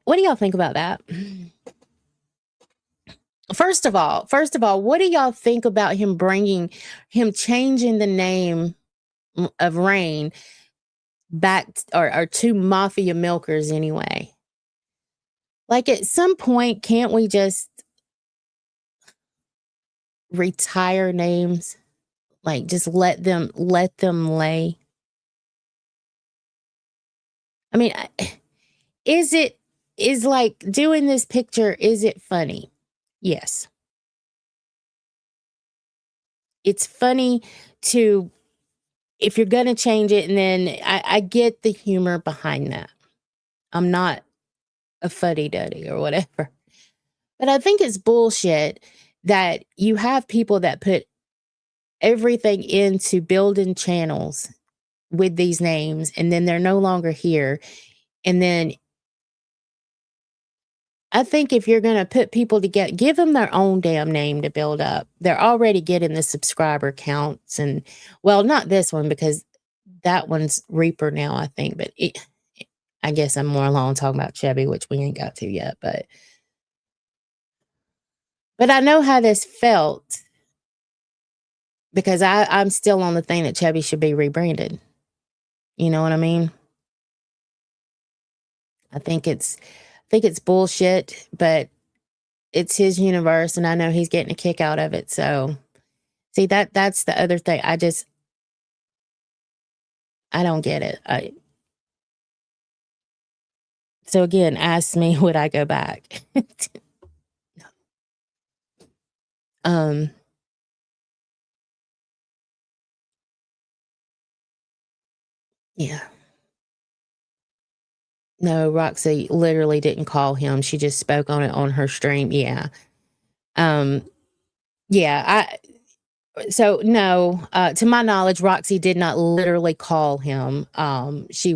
What do y'all think about that? First of all, what do y'all think about him changing the name of Rain back or to Mafia Milkers anyway? Like at some point, can't we just retire names? Like just let them lay. I mean, is like doing this picture, is it funny? Yes. It's funny to if you're gonna change it, and then I get the humor behind that. I'm not a fuddy-duddy or whatever. But I think it's bullshit that you have people that put everything into building channels with these names, and then they're no longer here. And then I think if you're going to put people together, give them their own damn name to build up. They're already getting the subscriber counts. And well, not this one because that one's Reaper now, I think. But I guess I'm more along talking about Chevy, which we ain't got to yet. But I know how this felt because I'm still on the thing that Chevy should be rebranded. You know what I mean? I think it's bullshit, but it's his universe, and I know he's getting a kick out of it. So, see that's the other thing. I don't get it. So again, ask me would I go back? um. Yeah. No, Roxy literally didn't call him. She just spoke on it on her stream. Yeah. Um. Yeah. So no, to my knowledge, Roxy did not literally call him. She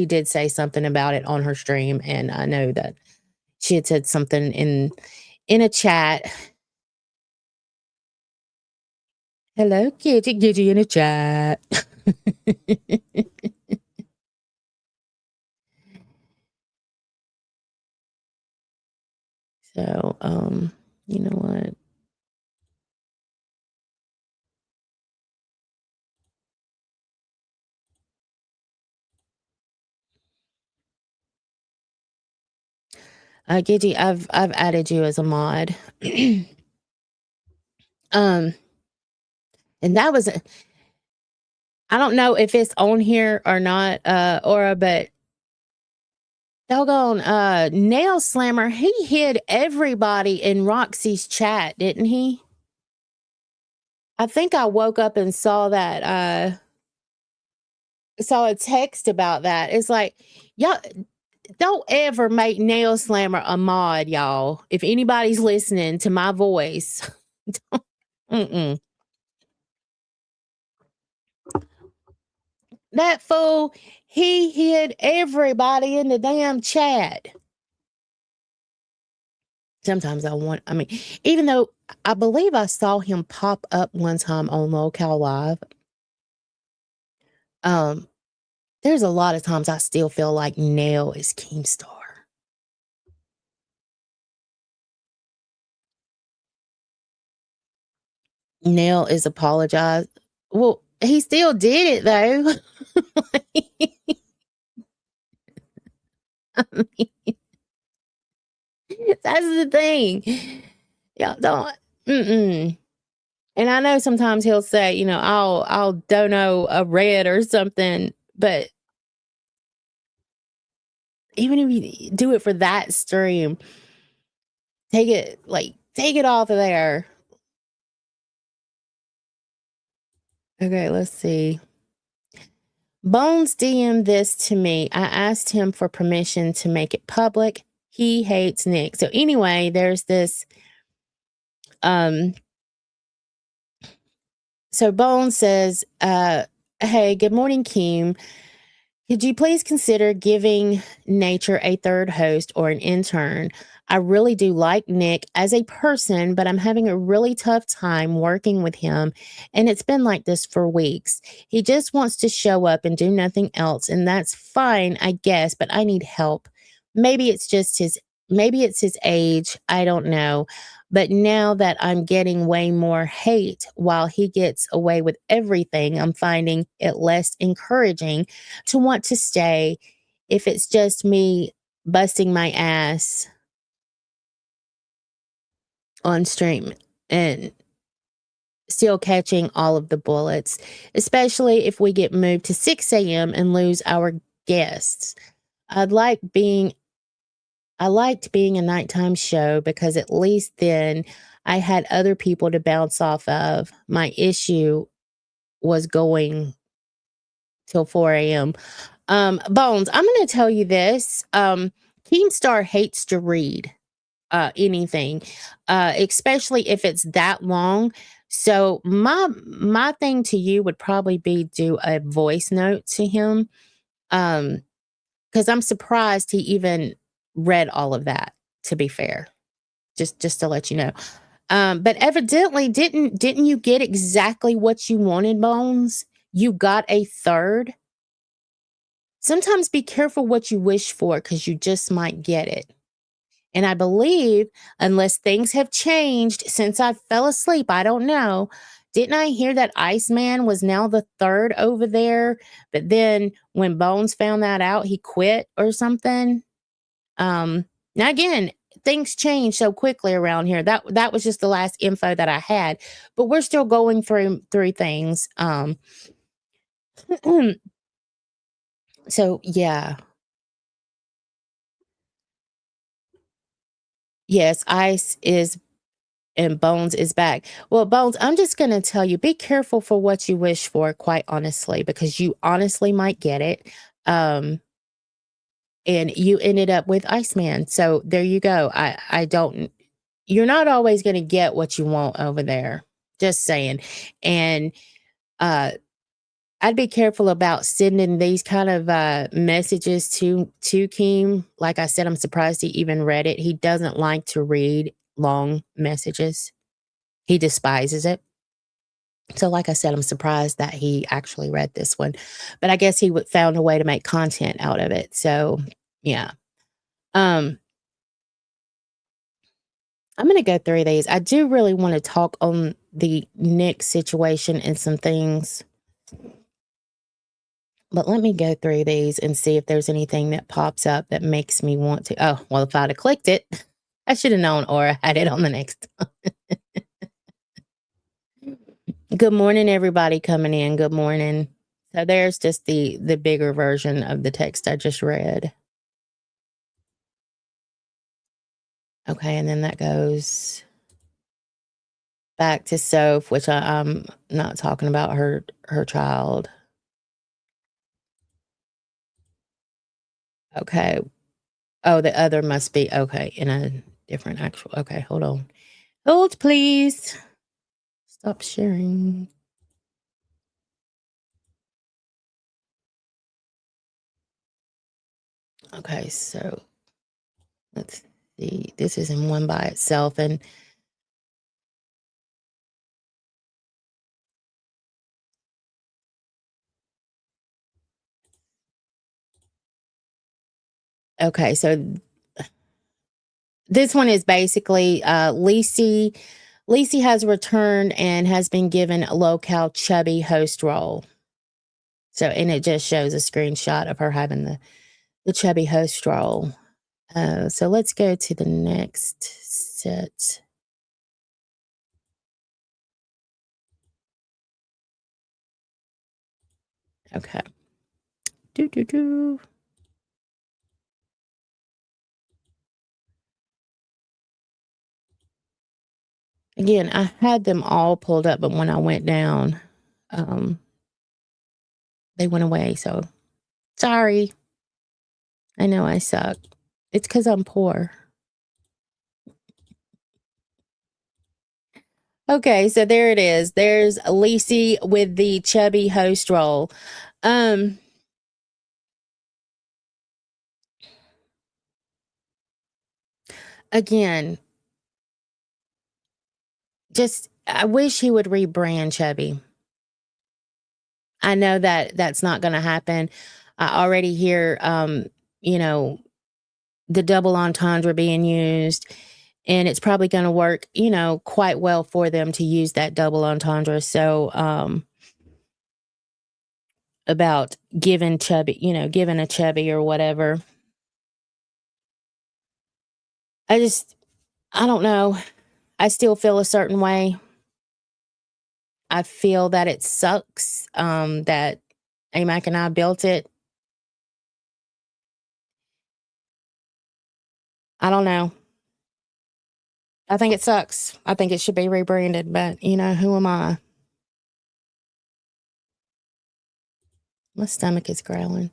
did say something about it on her stream, and I know that she had said something in a chat. Hello, Giddy in a chat. So, you know what? Giddy, I've added you as a mod. And that was I don't know if it's on here or not, Aura, but doggone Nail Slammer, he hid everybody in Roxy's chat, didn't he? I think I woke up and saw that saw a text about that. It's like, y'all don't ever make Nail Slammer a mod, y'all. If anybody's listening to my voice, mm-mm. That fool, he hid everybody in the damn chat. Sometimes I mean, even though I believe I saw him pop up one time on Locale Live, um, there's a lot of times I still feel like Nell is Keemstar. Nell is apologized. Well, he still did it though. I mean, that's the thing. Y'all don't. Mm-mm. And I know sometimes he'll say, I'll dono a red or something, but even if you do it for that stream, take it off of there. Okay, let's see. Bones DM'd this to me. I asked him for permission to make it public. He hates Nick. So anyway, there's this so Bones says, hey, good morning, Keem. Could you please consider giving Nature a third host or an intern? I really do like Nick as a person, but I'm having a really tough time working with him, and it's been like this for weeks. He just wants to show up and do nothing else, and that's fine, I guess, but I need help. Maybe it's his age, I don't know. But now that I'm getting way more hate while he gets away with everything, I'm finding it less encouraging to want to stay if it's just me busting my ass on stream and still catching all of the bullets, especially if we get moved to 6 a.m. and lose our guests. I liked being a nighttime show because at least then I had other people to bounce off of. My issue was going till 4 a.m. Bones, I'm going to tell you this. Keemstar hates to read anything, especially if it's that long. So my thing to you would probably be do a voice note to him. Because I'm surprised he even read all of that, to be fair. Just to let you know. But evidently didn't you get exactly what you wanted, Bones? You got a third. Sometimes be careful what you wish for because you just might get it. And I believe, unless things have changed since I fell asleep, I don't know. Didn't I hear that Iceman was now the third over there? But then when Bones found that out, he quit or something. Now again, things change so quickly around here. That was just the last info that I had. But we're still going through things. So yeah. Yes, Ice is and Bones is back. Well, Bones, I'm just going to tell you be careful for what you wish for, quite honestly, because you honestly might get it. And you ended up with Iceman. So there you go. I don't, you're not always going to get what you want over there. Just saying. And I'd be careful about sending these kind of messages to Keem. Like I said, I'm surprised he even read it. He doesn't like to read long messages. He despises it. So, like I said, I'm surprised that he actually read this one, but I guess he found a way to make content out of it. So, yeah. Um, I'm going to go through these. I do really want to talk on the Nick situation and some things, but let me go through these and see if there's anything that pops up that makes me want to. Oh, well, if I'd have clicked it, I should have known Aura had it on the next. Good morning, everybody coming in. Good morning. So there's just the bigger version of the text I just read. Okay, and then that goes back to Soph, which I'm not talking about her child. Okay. Oh, the other must be okay in a different actual. Okay, hold on. Hold, please. Stop sharing. Okay, so let's This is in one by itself, and okay, so this one is basically Lacey has returned and has been given a low-cal chubby host role. So, and it just shows a screenshot of her having the chubby host role. So let's go to the next set. Okay. Again, I had them all pulled up, but when I went down, they went away. So sorry. I know I suck. It's because I'm poor. Okay, so there it is. There's Lacey with the chubby host role. Again, just I wish he would rebrand Chubby. I know that that's not going to happen. I already hear, you know, the double entendre being used, and it's probably going to work, you know, quite well for them to use that double entendre. So, about giving Chubby, you know, giving a Chubby or whatever. I don't know. I still feel a certain way. I feel that it sucks that AMAC and I built it. I don't know. I think it sucks. I think it should be rebranded, but you know, who am I? My stomach is growling.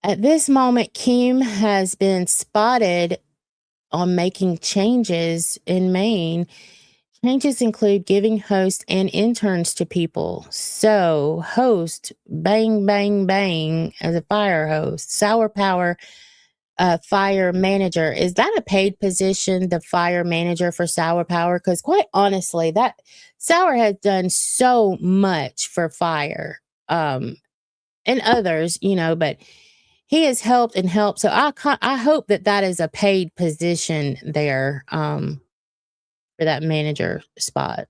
At this moment, Kim has been spotted on making changes in Maine. Changes include giving hosts and interns to people. So, host, bang, bang, bang, as a fire host. Sour Power, fire manager. Is that a paid position, the fire manager for Sour Power? Because quite honestly, that Sour has done so much for fire and others, you know, but he has helped and helped. So I hope that that is a paid position there for that manager spot.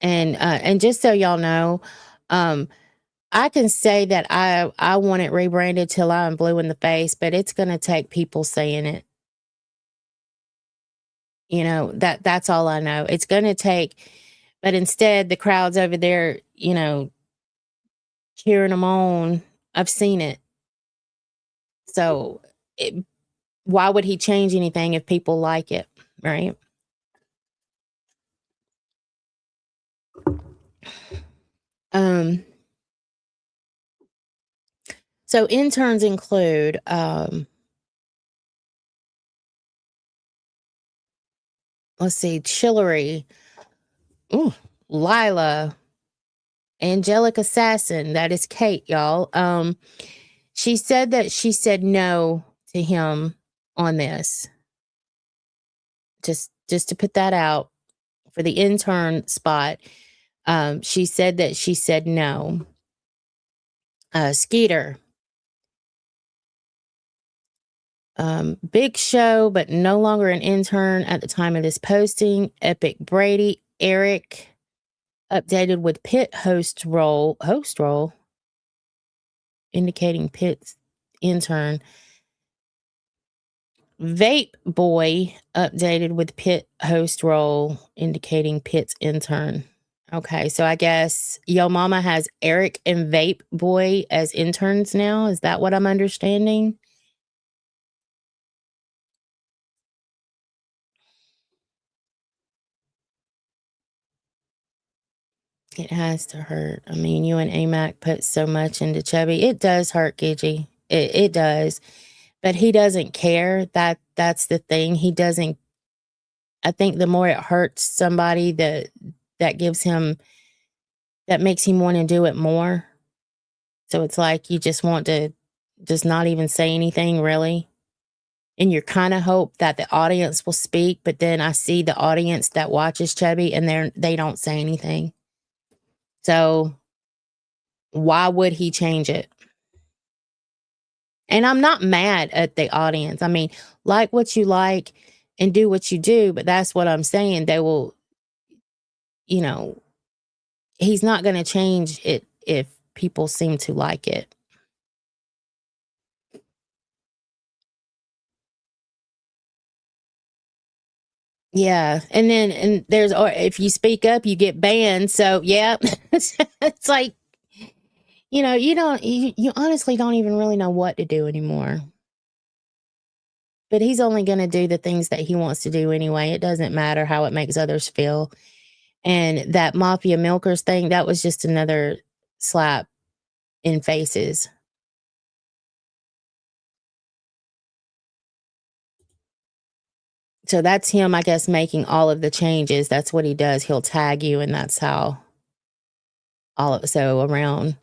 And just so y'all know, I can say that I want it rebranded till I'm blue in the face, but it's going to take people saying it. You know, that's all I know. It's going to take, but instead the crowd's over there, you know, cheering them on. I've seen it. So why would he change anything if people like it, right? So interns include let's see, Chillery, Lila, Angelic Assassin, that is Kate, y'all. She said that she said no to him on this. Just to put that out for the intern spot. She said that she said no. Skeeter. Big Show, but no longer an intern at the time of this posting. Epic Brady, Eric, updated with Pitt host role, indicating Pitt's intern. Vape Boy, updated with Pitt host role, indicating Pitt's intern. Okay, so I guess Yo Mama has Eric and Vape Boy as interns now. Is that what I'm understanding? It has to hurt. I mean, you and AMAC put so much into Chubby. It does hurt, Gidgy. It does. But he doesn't care. That's the thing. He doesn't. I think the more it hurts somebody, that gives him, that makes him want to do it more. So it's like you just want to just not even say anything really. And you kind of hope that the audience will speak, but then I see the audience that watches Chubby and they don't say anything. So why would he change it? And I'm not mad at the audience. I mean, like what you like and do what you do, but that's what I'm saying. They will, you know, he's not going to change it if people seem to like it. Yeah. And there's, or if you speak up, you get banned. So yeah, it's like, you honestly don't even really know what to do anymore. But he's only going to do the things that he wants to do anyway. It doesn't matter how it makes others feel. And that Mafia Milkers thing, that was just another slap in faces. So that's him, I guess, making all of the changes. That's what he does. He'll tag you, and that's how so around.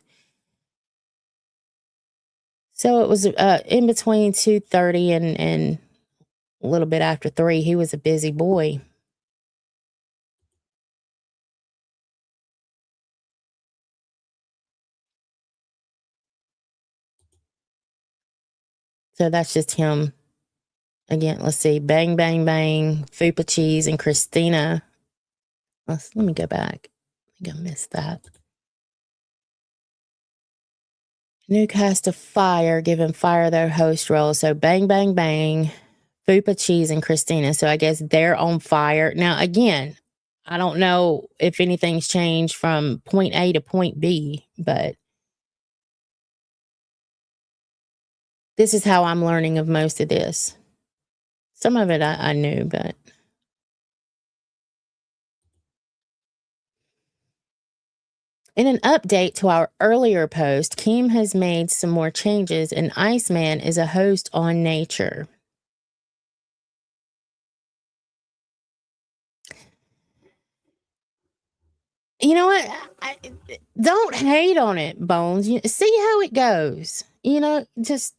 So it was in between 2:30 and a little bit after 3. He was a busy boy. So that's just him. Again, let's see. Bang, bang, bang. Fupa Cheese and Christina. Let me go back. I think I missed that. New cast of Fire giving Fire their host role. So Bang, bang, bang. Fupa Cheese and Christina. So I guess they're on Fire. Now, again, I don't know if anything's changed from point A to point B, but this is how I'm learning of most of this. Some of it I knew, but. In an update to our earlier post, Keem has made some more changes, and Iceman is a host on Nature. You know what? Don't hate on it, Bones. See how it goes. Just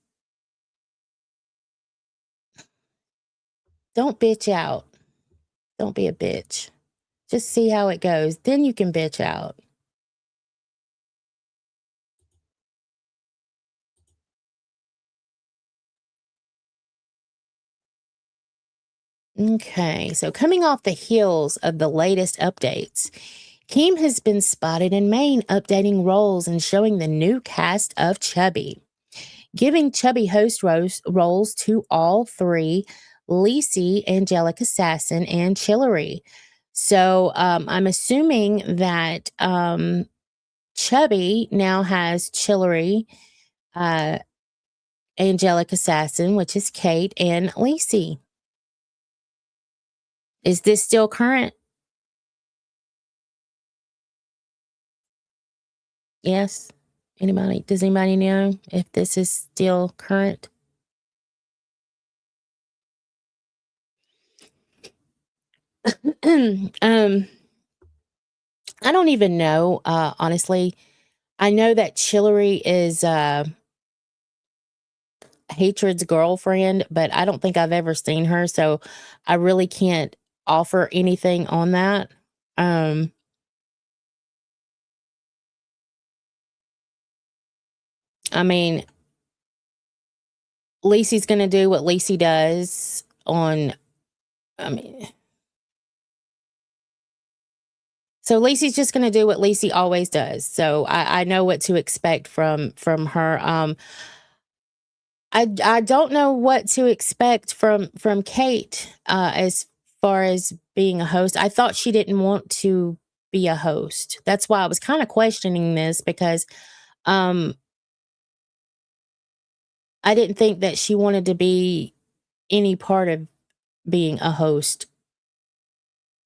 don't bitch out. Don't be a bitch. Just see how it goes. Then you can bitch out. Okay, so coming off the heels of the latest updates, Keem has been spotted in Maine updating roles and showing the new cast of Chubby, giving Chubby host roles to all three: Lacey, Angelic Assassin, and Chillery. So I'm assuming that Chubby now has Chillery, Angelic Assassin, which is Kate, and Lacey. Is this still current? Yes. Does anybody know if this is still current? I don't even know, honestly. I know that Chillery is Hatred's girlfriend, but I don't think I've ever seen her, so I really can't offer anything on that. I mean, Lacey's gonna do what Lacey does on. I mean, so Lacey's just gonna do what Lacey always does. So I know what to expect from her. I don't know what to expect from Kate as far as being a host. I thought she didn't want to be a host. That's why I was kind of questioning this, because I didn't think that she wanted to be any part of being a host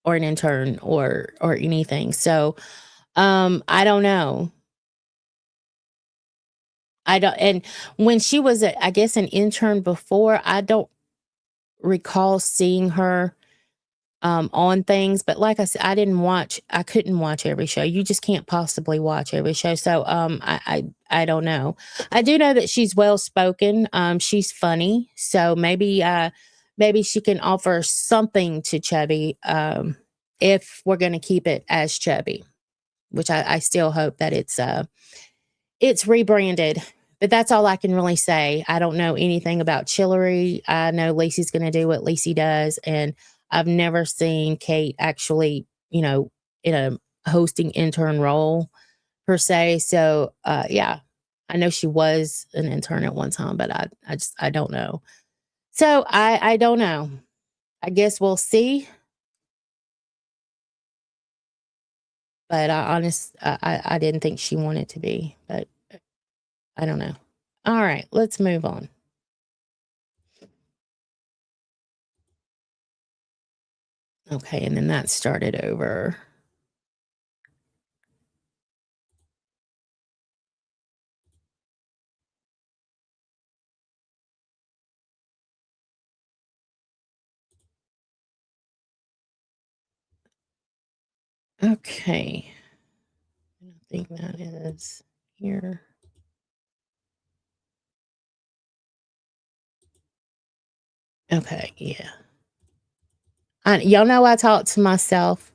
or an intern or anything. So I don't know. I don't, and when she was I guess an intern before, I don't recall seeing her on things. But like I said, I couldn't watch every show. You just can't possibly watch every show. So I don't know. I do know that she's well spoken. She's funny. So maybe she can offer something to Chubby, if we're gonna keep it as Chubby, which I still hope that it's rebranded. But that's all I can really say. I don't know anything about Chillery. I know Lacey's going to do what Lacey does. And I've never seen Kate actually, in a hosting intern role per se. So, yeah, I know she was an intern at one time, but I don't know. So I don't know. I guess we'll see. But I didn't think she wanted to be, but I don't know. All right, let's move on. Okay, and then that started over. Okay. I don't think that is here. Okay, yeah. Y'all know I talk to myself.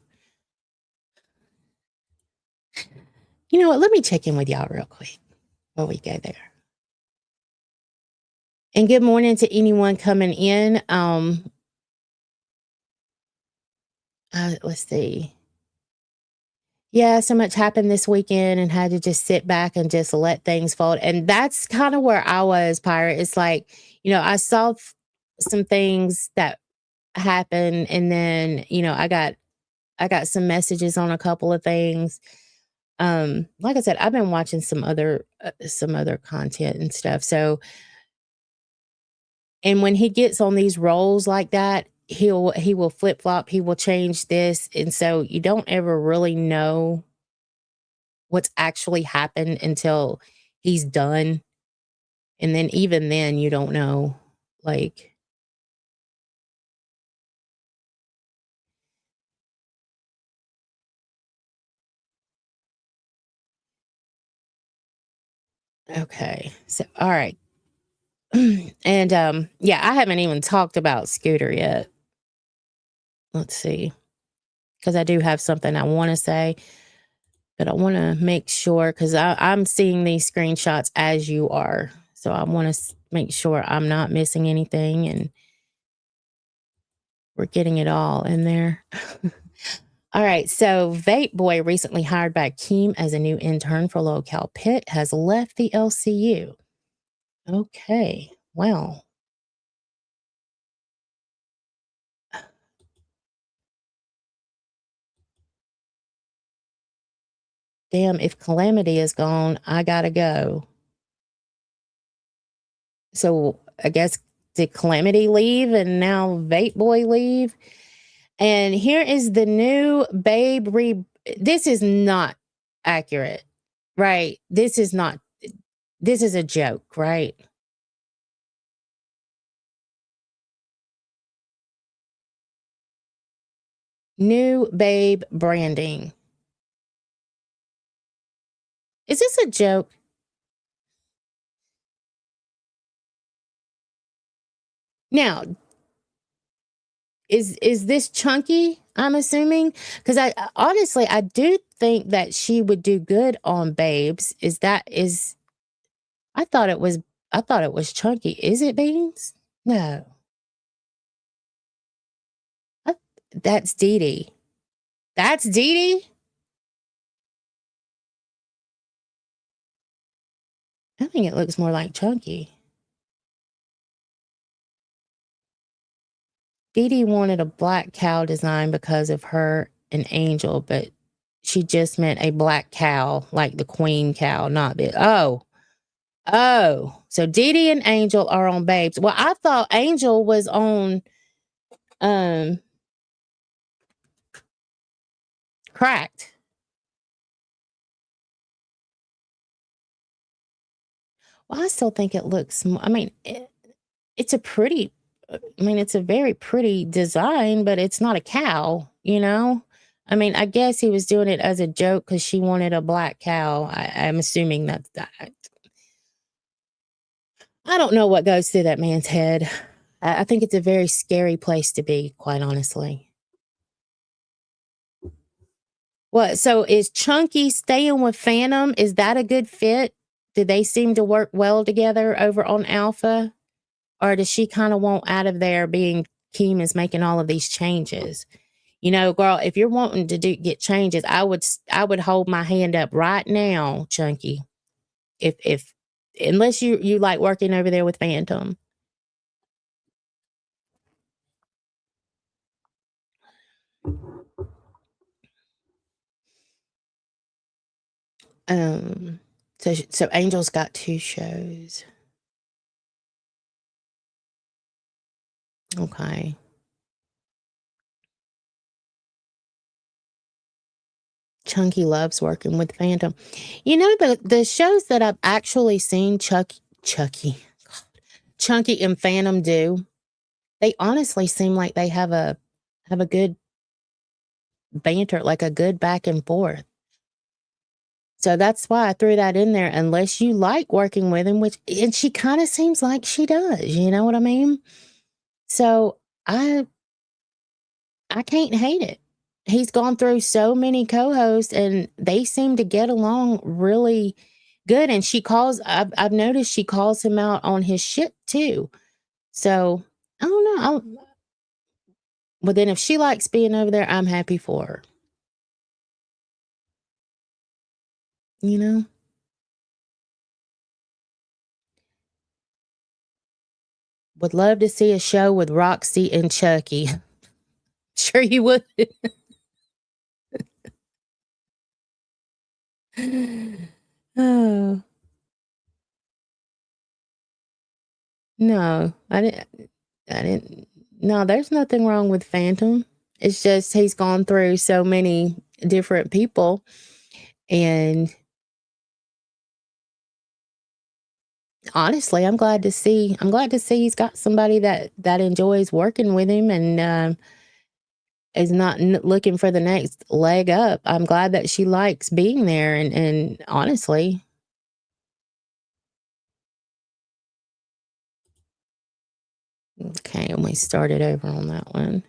You know what? Let me check in with y'all real quick before we go there. And good morning to anyone coming in. Let's see. Yeah, so much happened this weekend and had to just sit back and just let things fold. And that's kind of where I was, Pirate. It's like, I saw some things that happened, and then, I got some messages on a couple of things. Like I said, I've been watching some other content and stuff. So, and when he gets on these roles like that, he will flip flop, he will change this, and so you don't ever really know what's actually happened until he's done, and then even then you don't know, like, okay, so all right. And yeah, I haven't even talked about Scooter yet. Let's see, because I do have something I want to say, but I want to make sure, because I'm seeing these screenshots as you are. So I want to make sure I'm not missing anything and we're getting it all in there. All right. So Vape Boy, recently hired by Keem as a new intern for Locale Pit, has left the LCU. Okay. Well, damn, if Calamity is gone, I gotta go. So I guess, did Calamity leave and now Vape Boy leave? And here is the new this is not accurate, right? This is a joke, right? New Babe branding. Is this a joke? Now, is this Chunky? I'm assuming, because I honestly I do think that she would do good on Babes. I thought it was Chunky. Is it Beans? No, I, that's Dee Dee. That's Dee Dee. I think it looks more like Chunky. Dee Dee wanted a black cow design because of her and Angel, but she just meant a black cow, like the queen cow, not the. Oh. So Dee Dee and Angel are on Babes. Well, I thought Angel was on um Cracked. Well, I still think it looks. I mean, it's a pretty. I mean, it's a very pretty design, but it's not a cow, you know? I mean, I guess he was doing it as a joke because she wanted a black cow. I'm assuming that's that. I don't know what goes through that man's head. I think it's a very scary place to be, quite honestly. What? So is Chunky staying with Phantom? Is that a good fit? Do they seem to work well together over on Alpha? Or does she kind of want out of there being Keem is making all of these changes? You know, girl, if you're wanting to get changes, I would hold my hand up right now, Chunky. If unless you like working over there with Phantom. Um so Angel's got 2 shows. Okay. Chunky loves working with Phantom. You know, the shows that I've actually seen Chunky and Phantom do, they honestly seem like they have a good banter, like a good back and forth. So that's why I threw that in there, unless you like working with him, and she kind of seems like she does, you know what I mean? So I I can't hate it. He's gone through so many co-hosts and they seem to get along really good. And I've noticed she calls him out on his shit too. So I don't know. But then if she likes being over there, I'm happy for her. You know? Would love to see a show with Roxy and Chucky. Sure you would. Oh, no. I didn't no, there's nothing wrong with Phantom. It's just he's gone through so many different people, and honestly, I'm glad to see he's got somebody that enjoys working with him and, is not looking for the next leg up. I'm glad that she likes being there, and honestly. Okay, and we started over on that one.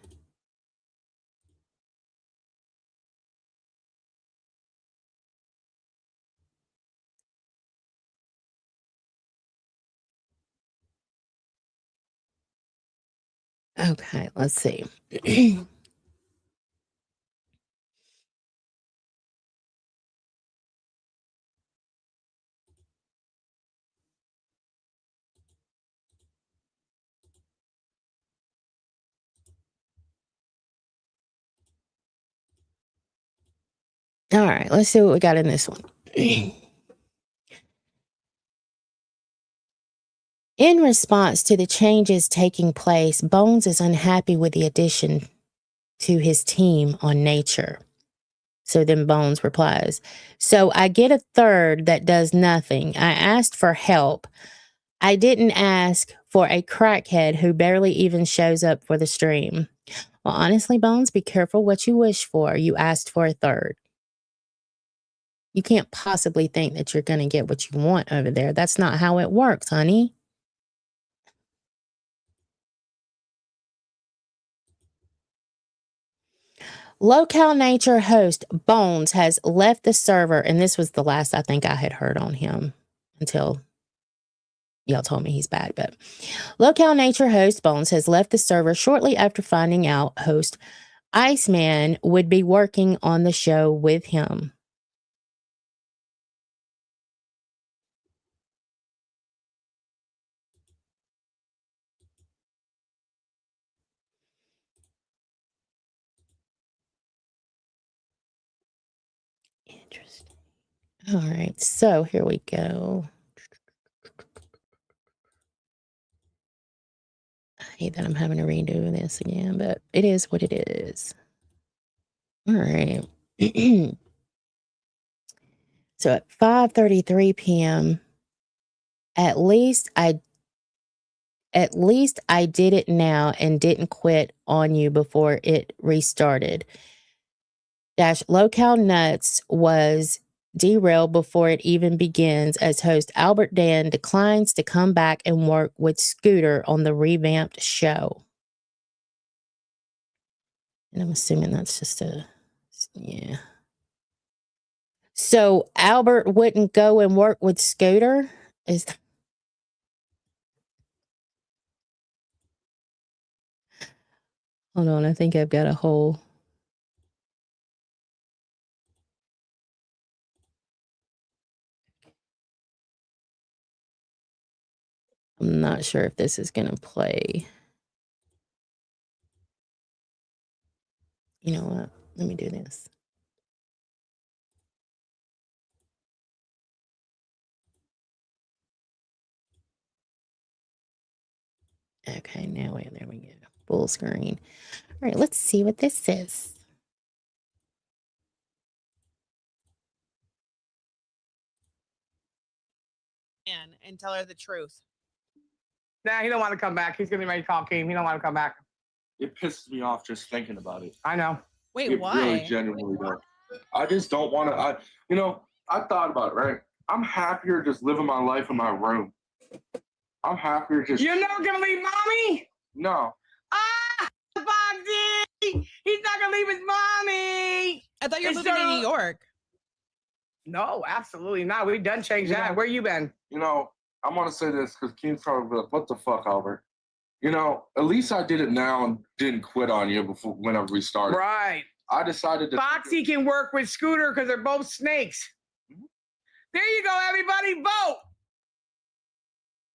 Okay, let's see. All right, let's see what we got in this one. In response to the changes taking place, Bones is unhappy with the addition to his team on Nature. So then Bones replies, "So I get a third that does nothing. I asked for help. I didn't ask for a crackhead who barely even shows up for the stream." Well, honestly, Bones, be careful what you wish for. You asked for a third. You can't possibly think that you're going to get what you want over there. That's not how it works, honey. Locale Nature host Bones has left the server, and this was the last I think I had heard on him until y'all told me he's bad. But Locale Nature host Bones has left the server shortly after finding out host Iceman would be working on the show with him. Interesting. All right, so here we go. I hate that I'm having to redo this again, but it is what it is. All right. So at 5:33 p.m., at least At least I did it now and didn't quit on you before it restarted. Locale Nuts was derailed before it even begins as host Albert Dan declines to come back and work with Scooter on the revamped show. And I'm assuming that's just yeah. So Albert wouldn't go and work with Scooter? Hold on, I think I've got a whole... I'm not sure if this is going to play. You know what? Let me do this. Okay, now there we go. Full screen. All right, let's see what this says. And tell her the truth. Nah, he don't want to come back. He's gonna be ready to call Keem. He don't want to come back. It pisses me off just thinking about it. I know. Wait, It why? really genuinely does. I just don't want to. I thought about it, right? I'm happier just living my life in my room. I'm happier just. You're not gonna leave mommy? No. Ah, Foxy! He's not gonna leave his mommy. I thought you were living in New York. No, absolutely not. We done changed that. Where you been? I want to say this because Keem's probably like, "What the fuck, Albert?" At least I did it now and didn't quit on you before when I restarted. Right. I decided to. Foxy can work with Scooter because they're both snakes. There you go, everybody.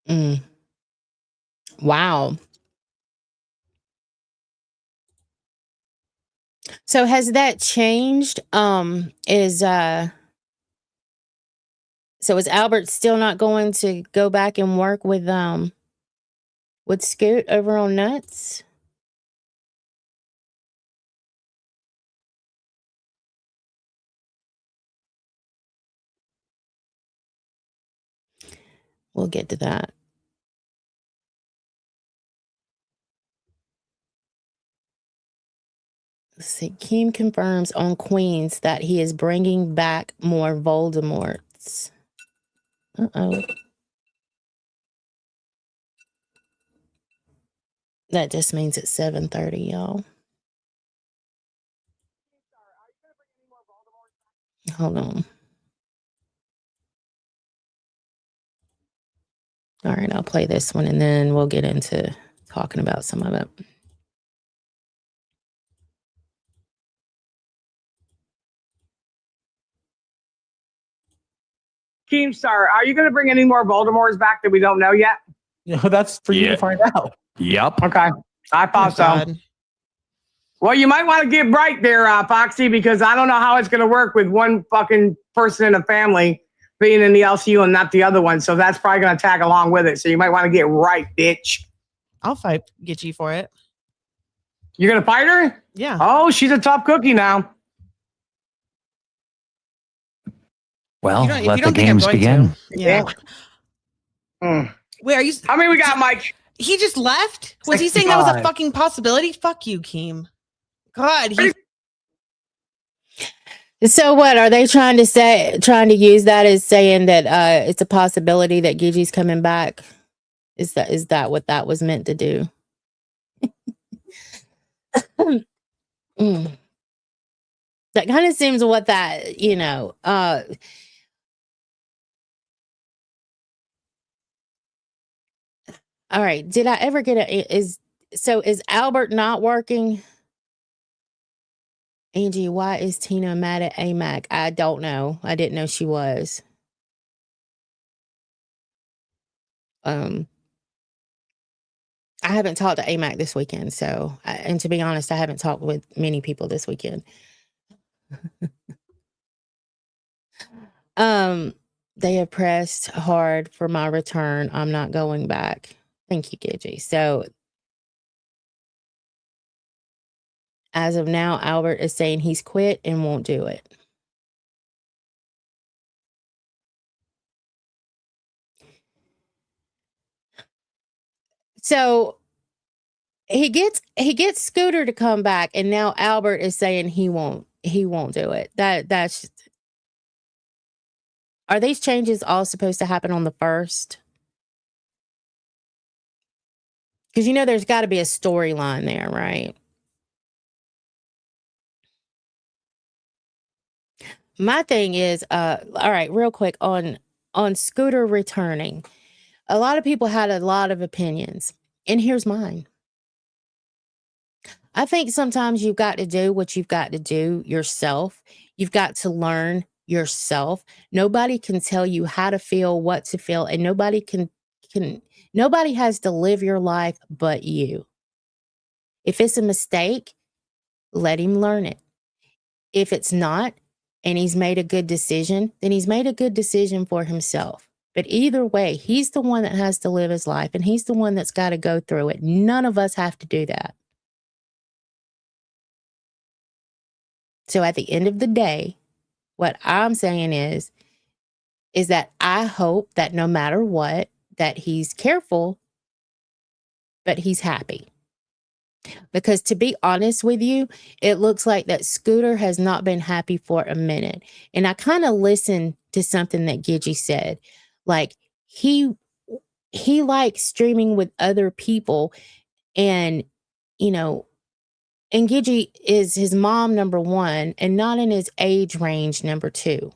Vote. Wow. So has that changed? Is Albert still not going to go back and work with Scoot over on Nuts? We'll get to that. Let's see. Keem confirms on Queens that he is bringing back more Voldemorts. Uh-oh. That just means it's 7:30, y'all. Hold on. All right, I'll play this one and then we'll get into talking about some of it. Keemstar, are you going to bring any more Voldemorts back that we don't know yet? That's for you to find out. Yep. Okay. I thought so. God. Well, you might want to get bright there, Foxy, because I don't know how it's going to work with one fucking person in a family being in the LCU and not the other one. So that's probably going to tag along with it. So you might want to get right, bitch. I'll fight Gitchy for it. You're going to fight her? Yeah. Oh, she's a tough cookie now. Well, You don't- if let you the don't think I'm games going begin. to. Yeah. Wait, are you? How many we got, Mike? He just left? Was he saying that was a 65. fucking possibility? Fuck you, Keem. God, he's So what are they trying to use that as saying that it's a possibility that Gigi's coming back? Is that what that was meant to do? That kind of seems what that, all right. Did I ever get is Albert not working? Angie, why is Tina mad at AMAC? I don't know. I didn't know she was. I haven't talked to AMAC this weekend, and to be honest, I haven't talked with many people this weekend. They have pressed hard for my return. I'm not going back. Thank you, Gigi. So as of now, Albert is saying he's quit and won't do it. So he gets Scooter to come back, and now Albert is saying he won't do it. That's Are these changes all supposed to happen on the 1st? Because there's got to be a storyline there, right? My thing is, all right, real quick on Scooter returning. A lot of people had a lot of opinions, and here's mine. I think sometimes you've got to do what you've got to do yourself. You've got to learn yourself. Nobody can tell you how to feel, what to feel, and nobody has to live your life but you. If it's a mistake, let him learn it. If it's not, and he's made a good decision, then he's made a good decision for himself. But either way, he's the one that has to live his life, and he's the one that's got to go through it. None of us have to do that. So at the end of the day, what I'm saying is that I hope that no matter what, that he's careful, but he's happy. Because to be honest with you, it looks like that Scooter has not been happy for a minute. And I kind of listened to something that Gidgy said. Like, he likes streaming with other people, and, and Gidgy is his mom, number one, and not in his age range, number two.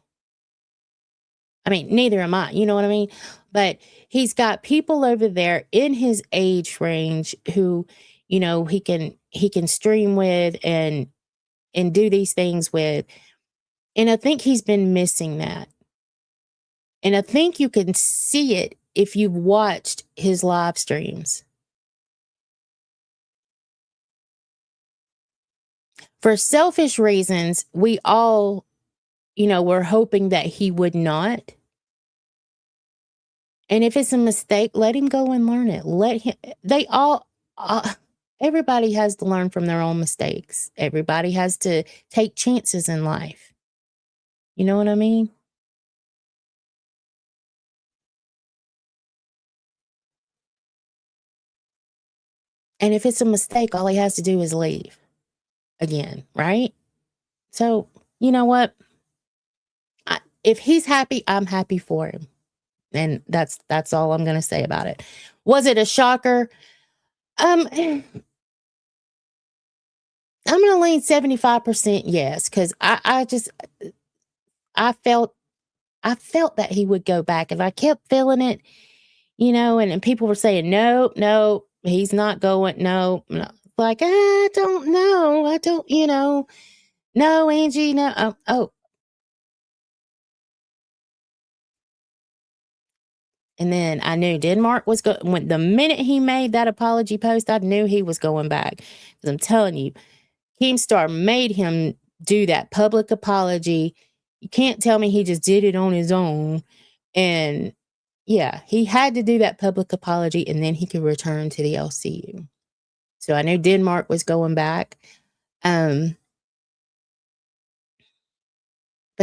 I mean, neither am I, you know what I mean? But he's got people over there in his age range who, he can stream with and do these things with. And I think he's been missing that. And I think you can see it if you've watched his live streams. For selfish reasons, we all, were hoping that he would not. And if it's a mistake, let him go and learn it. Everybody has to learn from their own mistakes. Everybody has to take chances in life. You know what I mean? And if it's a mistake, all he has to do is leave again, right? So, you know what? If he's happy, I'm happy for him. And that's all I'm going to say about it. Was it a shocker? I'm going to lean 75% yes, because I felt that he would go back, and I kept feeling it, and people were saying, no, he's not going. No. Like, I don't know. I don't, no, Angie, no. Oh. And then I knew Denmark was going. When the minute he made that apology post, I knew he was going back. Because I'm telling you, Keemstar made him do that public apology. You can't tell me he just did it on his own. And yeah, he had to do that public apology, and then he could return to the LCU. So I knew Denmark was going back. But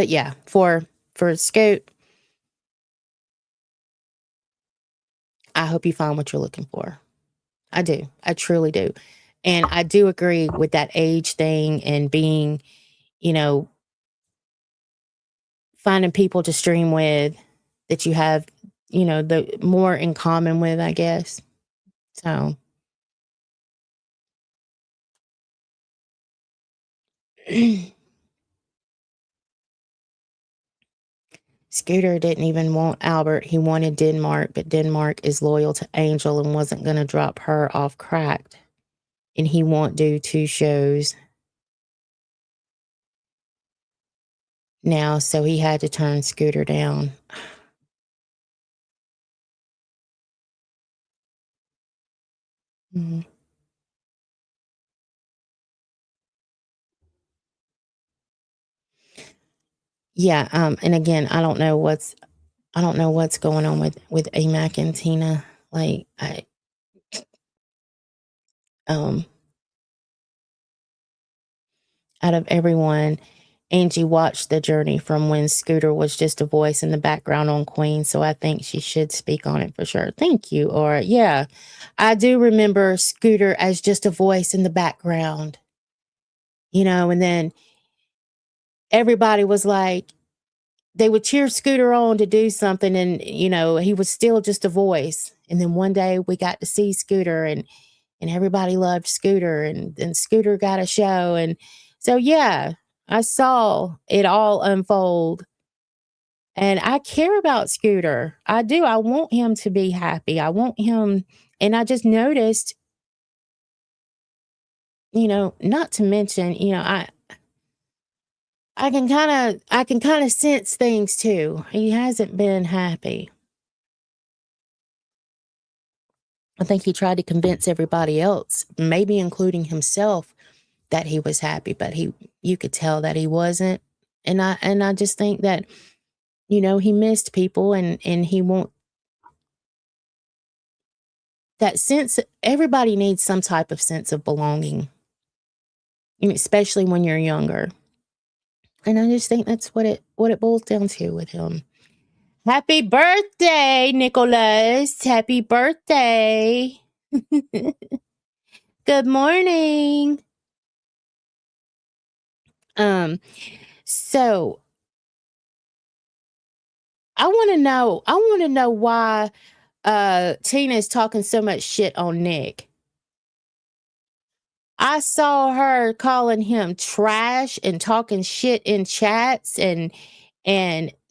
yeah, for Scoot, I hope you find what you're looking for. I do. I truly do. And I do agree with that age thing and being, finding people to stream with that you have, the more in common with, I guess. So. Scooter didn't even want Albert. He wanted Denmark, but Denmark is loyal to Angel and wasn't going to drop her off Cracked. And he won't do 2 shows now, so he had to turn Scooter down. Mm-hmm. Yeah, and again, I don't know what's going on with AMAC and Tina. Like, out of everyone, Angie watched the journey from when Scooter was just a voice in the background on Queen, so I think she should speak on it for sure. Thank you, Aura. Yeah, I do remember Scooter as just a voice in the background, and then everybody was like, they would cheer Scooter on to do something, and, he was still just a voice. And then one day we got to see Scooter, and everybody loved Scooter, and Scooter got a show. And so, yeah, I saw it all unfold. And I care about Scooter. I do. I want him to be happy. I want him. And I just noticed, not to mention, I can kind of sense things too. He hasn't been happy. I think he tried to convince everybody else, maybe including himself, that he was happy, but you could tell that he wasn't. And I just think that, he missed people, and he won't. That sense, everybody needs some type of sense of belonging, especially when you're younger. And I just think that's what it boils down to with him. Happy birthday, Nicholas. Happy birthday. Good morning. So I want to know why Tina is talking so much shit on Nick. I saw her calling him trash and talking shit in chats and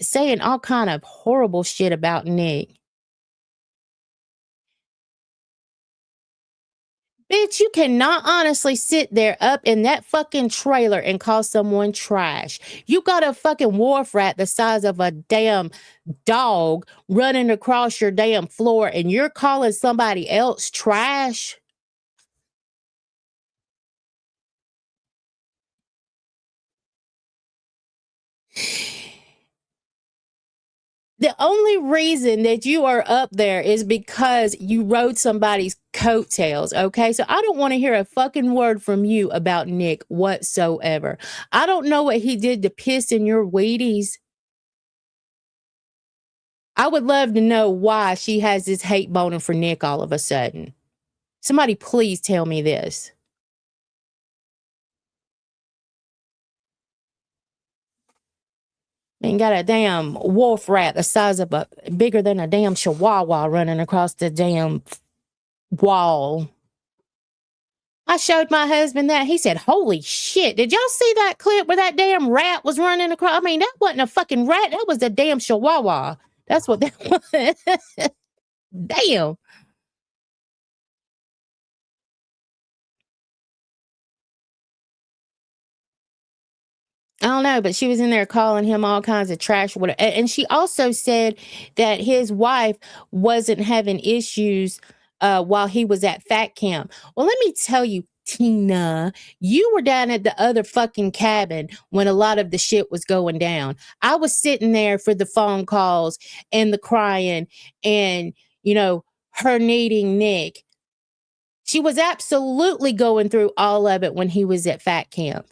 saying all kind of horrible shit about Nick. Bitch, you cannot honestly sit there up in that fucking trailer and call someone trash. You got a fucking wharf rat the size of a damn dog running across your damn floor, and you're calling somebody else trash? The only reason that you are up there is because you rode somebody's coattails, okay? So I don't want to hear a fucking word from you about Nick whatsoever. I don't know what he did to piss in your Wheaties. I would love to know why she has this hate boner for Nick all of a sudden. Somebody please tell me this. Man, got a damn wolf rat the size of bigger than a damn chihuahua running across the damn wall. I showed my husband that. He said, holy shit, did y'all see that clip where that damn rat was running across? I mean, that wasn't a fucking rat. That was a damn chihuahua. That's what that was. Damn. I don't know, but she was in there calling him all kinds of trash. And she also said that his wife wasn't having issues while he was at fat camp. Well, let me tell you, Tina, you were down at the other fucking cabin when a lot of the shit was going down. I was sitting there for the phone calls and the crying and, her needing Nick. She was absolutely going through all of it when he was at fat camp.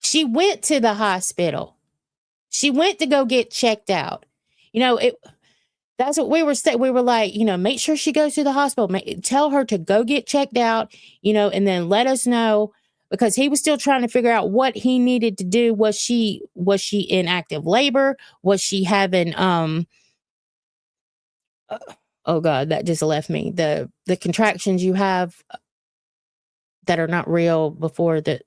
She went to the hospital. She went to go get checked out. That's what we were saying. We were like, make sure she goes to the hospital. Tell her to go get checked out, and then let us know, because he was still trying to figure out what he needed to do. Was she in active labor? Was she having oh God, that just left me. The contractions you have that are not real before the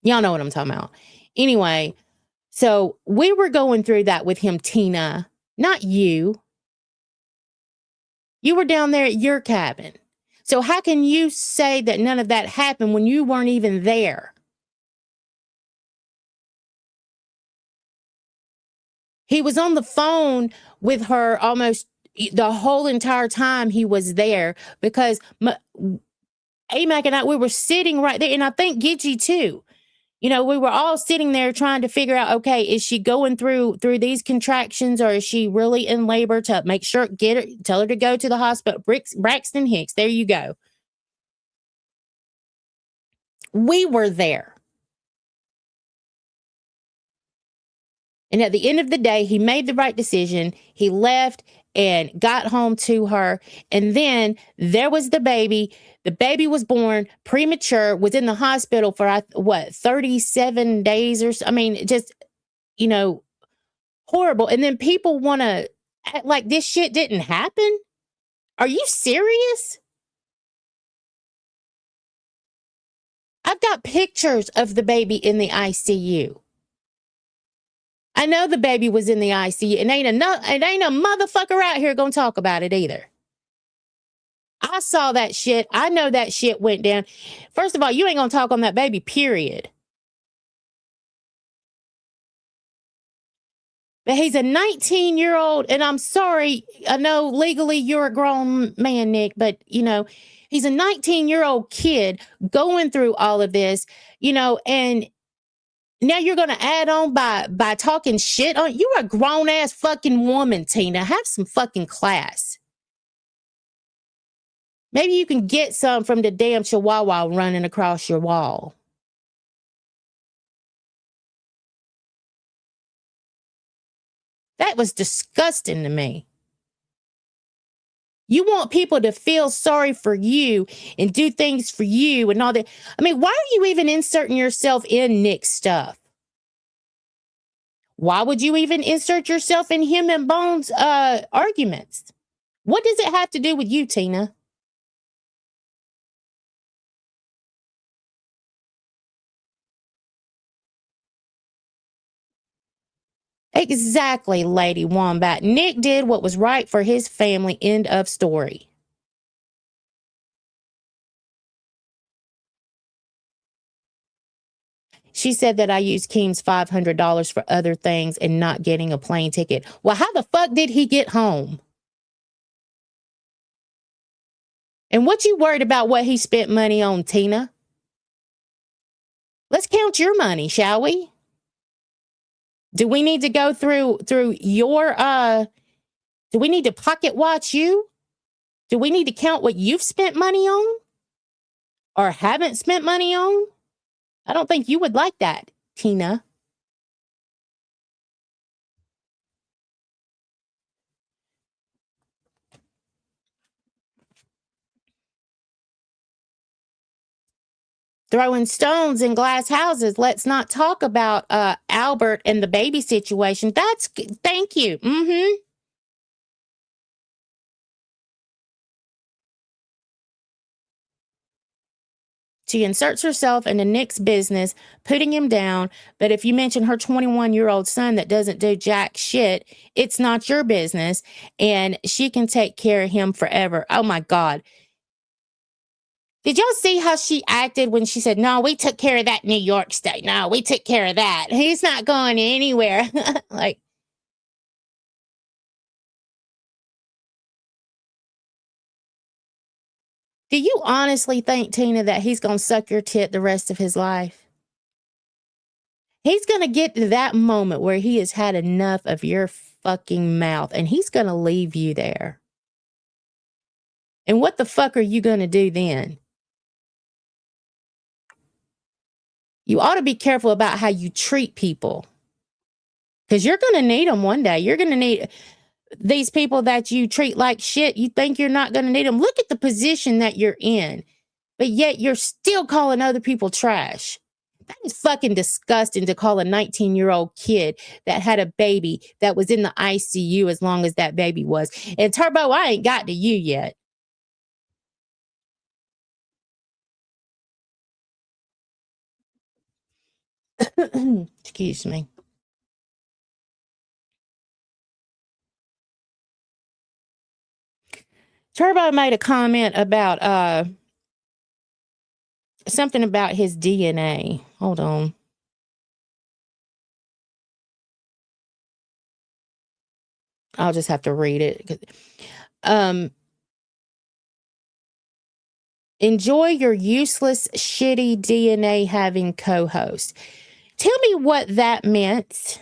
y'all know what I'm talking about. Anyway, so we were going through that with him, Tina, not you. You were down there at your cabin. So how can you say that none of that happened when you weren't even there? He was on the phone with her almost the whole entire time he was there, because AMAC and I, we were sitting right there. And I think Gidgey too. We were all sitting there trying to figure out, okay, is she going through these contractions, or is she really in labor? To make sure, tell her to go to the hospital. Braxton Hicks, there you go. We were there. And at the end of the day, he made the right decision. He left and got home to her. And then there was the baby. The baby was born premature, was in the hospital for 37 days or so. I mean, just, horrible. And then people want to act like this shit didn't happen. Are you serious? I've got pictures of the baby in the ICU. I know the baby was in the ICU, and ain't a motherfucker out here gonna talk about it either. I saw that shit. I know that shit went down. First of all, you ain't gonna talk on that baby, period. But he's a 19-year-old, and I'm sorry, I know legally you're a grown man, Nick, but, he's a 19-year-old kid going through all of this, and now you're going to add on by talking shit on. You're a grown-ass fucking woman, Tina. Have some fucking class. Maybe you can get some from the damn chihuahua running across your wall. That was disgusting to me. You want people to feel sorry for you and do things for you and all that. I mean, why are you even inserting yourself in Nick's stuff? Why would you even insert yourself in him and Bones' arguments? What does it have to do with you, Tina? Exactly, Lady Wombat. Nick did what was right for his family. End of story. She said that I used Keem's $500 for other things and not getting a plane ticket. Well, how the fuck did he get home? And what you worried about what he spent money on, Tina? Let's count your money, shall we? Do we need to go through your do we need to pocket watch you? Do we need to count what you've spent money on or haven't spent money on? I don't think you would like that, Tina. Throwing stones in glass houses. Let's not talk about Albert and the baby situation. Thank you. Mm-hmm. She inserts herself into Nick's business, putting him down. But if you mention her 21-year-old son that doesn't do jack shit, it's not your business. And she can take care of him forever. Oh, my God. Did y'all see how she acted when she said, no, we took care of that New York state. No, we took care of that. He's not going anywhere. Like, do you honestly think, Tina, that he's going to suck your tit the rest of his life? He's going to get to that moment where he has had enough of your fucking mouth, and he's going to leave you there. And what the fuck are you going to do then? You ought to be careful about how you treat people, because you're going to need them one day. You're going to need these people that you treat like shit. You think you're not going to need them. Look at the position that you're in, but yet you're still calling other people trash. That is fucking disgusting to call a 19-year-old kid that had a baby that was in the ICU as long as that baby was. And Turbo, I ain't got to you yet. Excuse me. Turbo made a comment about something about his DNA. Hold on. I'll just have to read it. Enjoy your useless, shitty DNA having co-host. Tell me what that meant.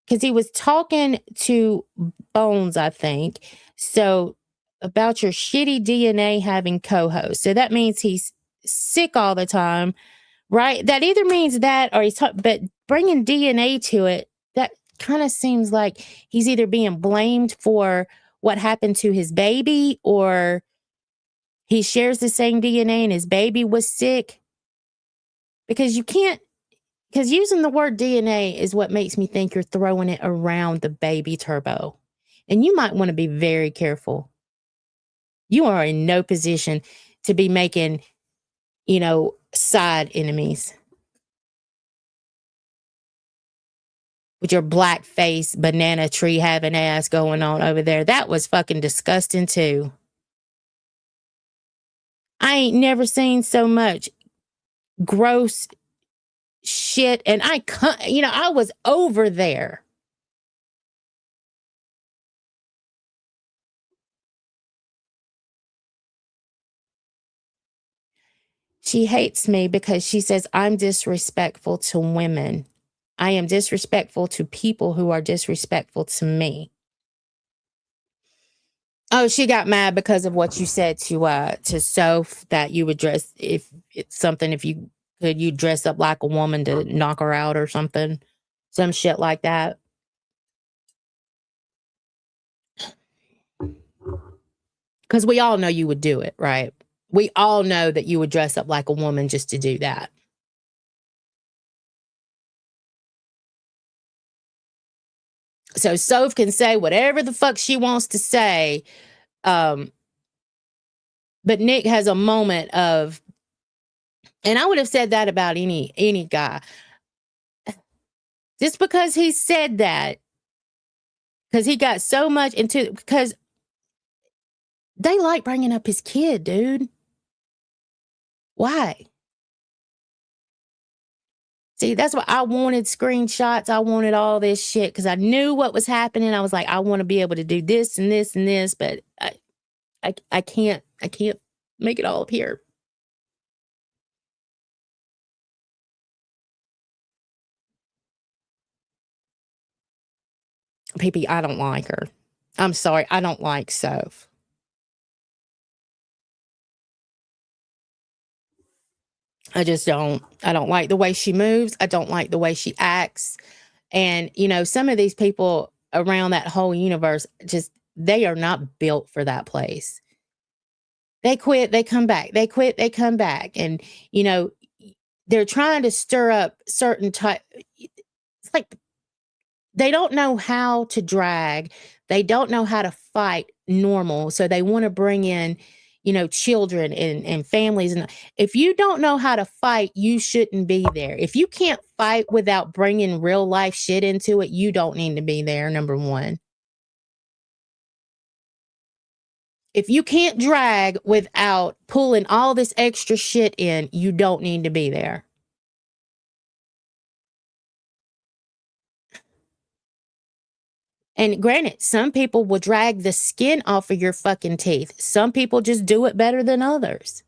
Because he was talking to Bones, I think. So about your shitty DNA having co-host. So that means he's sick all the time, right? That either means that, or but bringing DNA to it, that kind of seems like he's either being blamed for what happened to his baby, or he shares the same DNA and his baby was sick. Because using the word DNA is what makes me think you're throwing it around the baby Turbo. And you might want to be very careful. You are in no position to be making, side enemies with your black face, banana tree having ass going on over there. That was fucking disgusting too. I ain't never seen so much gross shit. And I was over there. She hates me because she says I'm disrespectful to women. I am disrespectful to people who are disrespectful to me. Oh, she got mad because of what you said to Soph, that you would dress, if it's something, if you could, you dress up like a woman to knock her out or something. Some shit like that. Because we all know you would do it, right? We all know that you would dress up like a woman just to do that. So Soph can say whatever the fuck she wants to say. But Nick has a moment of, and I would have said that about any guy. Just because he said that, because he got so much into, because they like bringing up his kid, dude. Why? See, that's why I wanted screenshots. I wanted all this shit because I knew what was happening. I was like, I want to be able to do this and this and this, but I can't make it all appear. PP, I don't like her. I'm sorry, I don't like Soph. I just don't. I don't like the way she moves. I don't like the way she acts. And, some of these people around that whole universe, they are not built for that place. They quit, they come back. They quit, they come back. And, they're trying to stir up certain type. It's like they don't know how to drag. They don't know how to fight normal. So they want to bring in, children and families. And if you don't know how to fight, you shouldn't be there. If you can't fight without bringing real life shit into it, you don't need to be there, number one. If you can't drag without pulling all this extra shit in, you don't need to be there. And granted, some people will drag the skin off of your fucking teeth. Some people just do it better than others.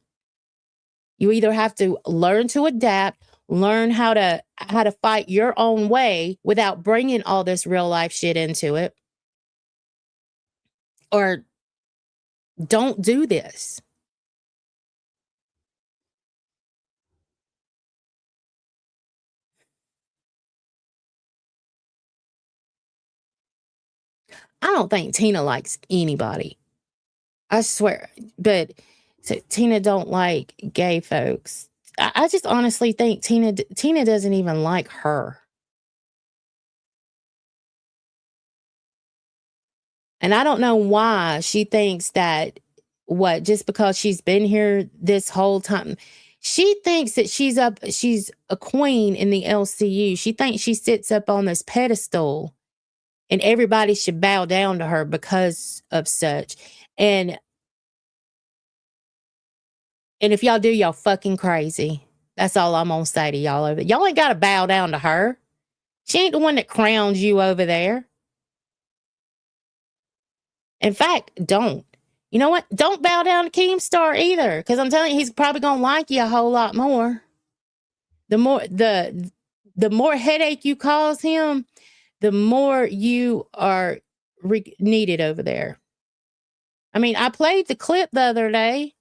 You either have to learn to adapt, learn how to fight your own way without bringing all this real life shit into it, or don't do this. I don't think Tina likes anybody. I swear. But so Tina don't like gay folks. I just honestly think Tina doesn't even like her. And I don't know why she thinks that, just because she's been here this whole time. She thinks that she's a queen in the LCU. She thinks she sits up on this pedestal and everybody should bow down to her because of such. And if y'all do, y'all fucking crazy. That's all I'm gonna say to y'all over there. Y'all ain't gotta bow down to her. She ain't the one that crowns you over there. In fact, don't. You know what? Don't bow down to Keemstar either, because I'm telling you, he's probably gonna like you a whole lot more. The more headache you cause him, the more you are needed over there. I mean, I played the clip the other day.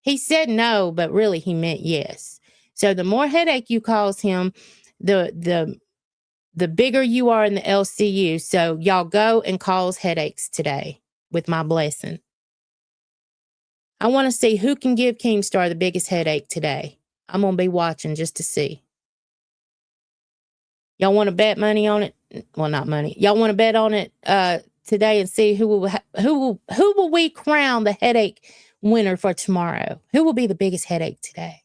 He said no, but really he meant yes. So the more headache you cause him, the bigger you are in the LCU. So y'all go and cause headaches today with my blessing. I want to see who can give Keemstar the biggest headache today. I'm going to be watching just to see. Y'all want to bet money on it? Well, not money. Y'all want to bet on it today and see who will we crown the headache winner for tomorrow? Who will be the biggest headache today?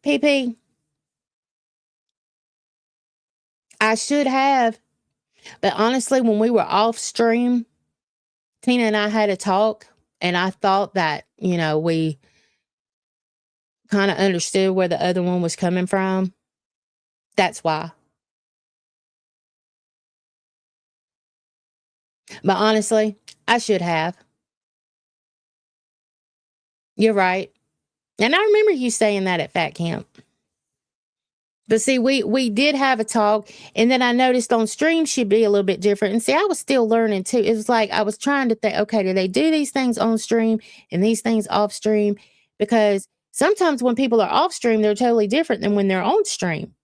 PP, I should have, but honestly, when we were off stream, Tina and I had a talk, and I thought that, we kind of understood where the other one was coming from. That's why. But honestly, I should have. You're right. And I remember you saying that at Fat Camp. But see, we did have a talk, and then I noticed on stream she'd be a little bit different. And see, I was still learning too. It was like I was trying to think, okay, do they do these things on stream and these things off stream? Because sometimes when people are off stream, they're totally different than when they're on stream.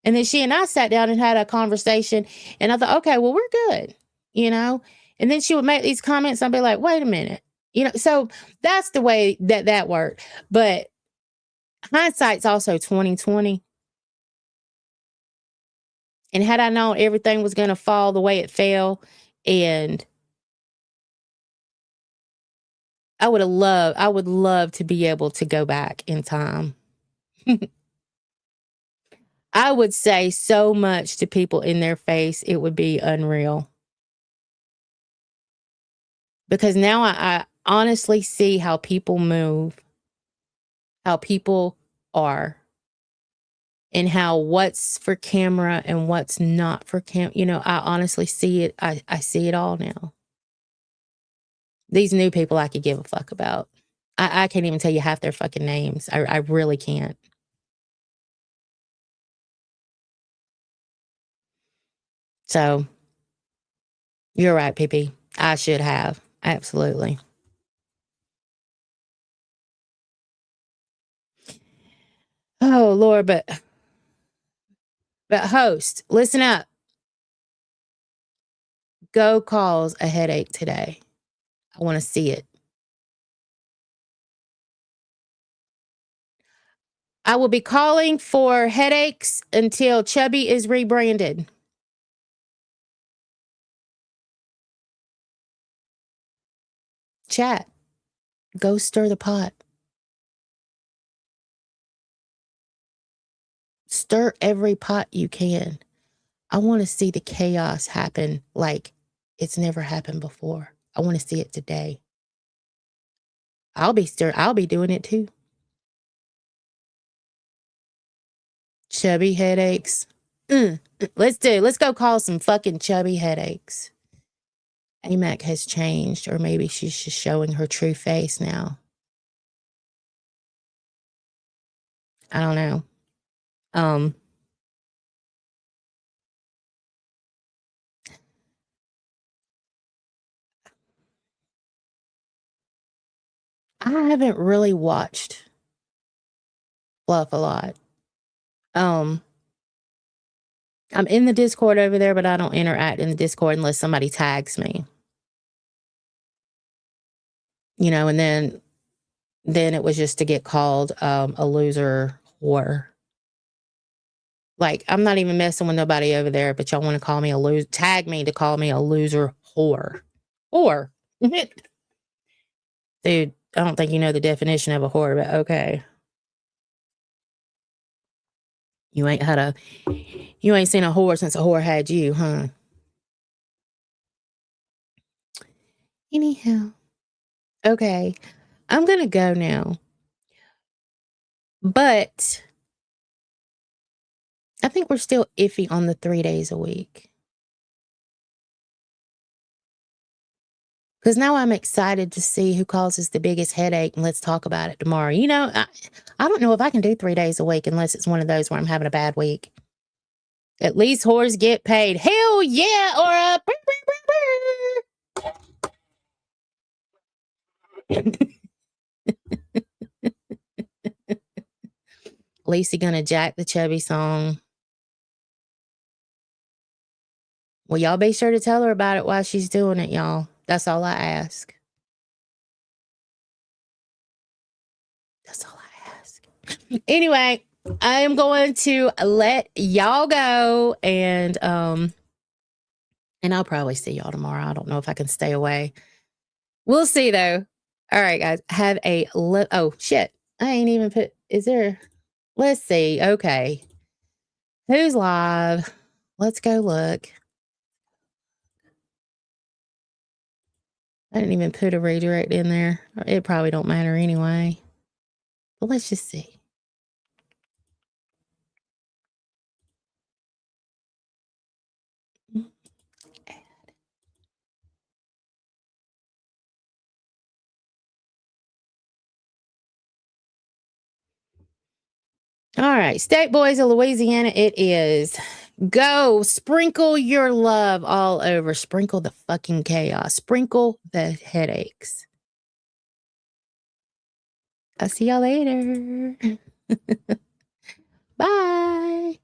And then she and I sat down and had a conversation, and I thought, okay, well, we're good, And then she would make these comments, and I'd be like, wait a minute, So that's the way that worked. But hindsight's also 2020. And had I known everything was going to fall the way it fell, and I would love to be able to go back in time. I would say so much to people in their face. It would be unreal. Because now I honestly see how people move, how people are, and how what's for camera and what's not for camera. I honestly see it. I see it all now. These new people I could give a fuck about. I can't even tell you half their fucking names. I really can't. So, you're right, PP. I should have. Absolutely. Oh, Lord, but host, listen up. Go cause a headache today. I want to see it. I will be calling for headaches until Chubby is rebranded. Chat. Go stir the pot. Stir every pot you can. I want to see the chaos happen like it's never happened before. I want to see it today. I'll be doing it too. Chubby headaches. Let's go call some fucking chubby headaches. AMAC has changed, or maybe she's just showing her true face now. I don't know. I haven't really watched Fluff a lot. I'm in the Discord over there, but I don't interact in the Discord unless somebody tags me. And then it was just to get called a loser whore. Like, I'm not even messing with nobody over there, but y'all want to call me a loser, tag me to call me a loser whore. Whore. Dude, I don't think you know the definition of a whore, but okay. You ain't seen a whore since a whore had you, huh? Anyhow. Okay. I'm going to go now. But I think we're still iffy on the 3 days a week. Because now I'm excited to see who causes the biggest headache, and let's talk about it tomorrow. I don't know if I can do 3 days a week unless it's one of those where I'm having a bad week. At least whores get paid. Hell yeah, or Lacey gonna jack the chubby song. Well, y'all be sure to tell her about it while she's doing it, y'all. That's all I ask. That's all I ask. Anyway, I am going to let y'all go, and I'll probably see y'all tomorrow. I don't know if I can stay away. We'll see though. All right, guys. Have a oh shit. I ain't even put. Is there? Let's see. Okay. Who's live? Let's go look. I didn't even put a redirect in there. It probably don't matter anyway. But let's just see. All right, State Boys of Louisiana, it is. Go sprinkle your love all over. Sprinkle the fucking chaos. Sprinkle the headaches. I'll see y'all later. Bye.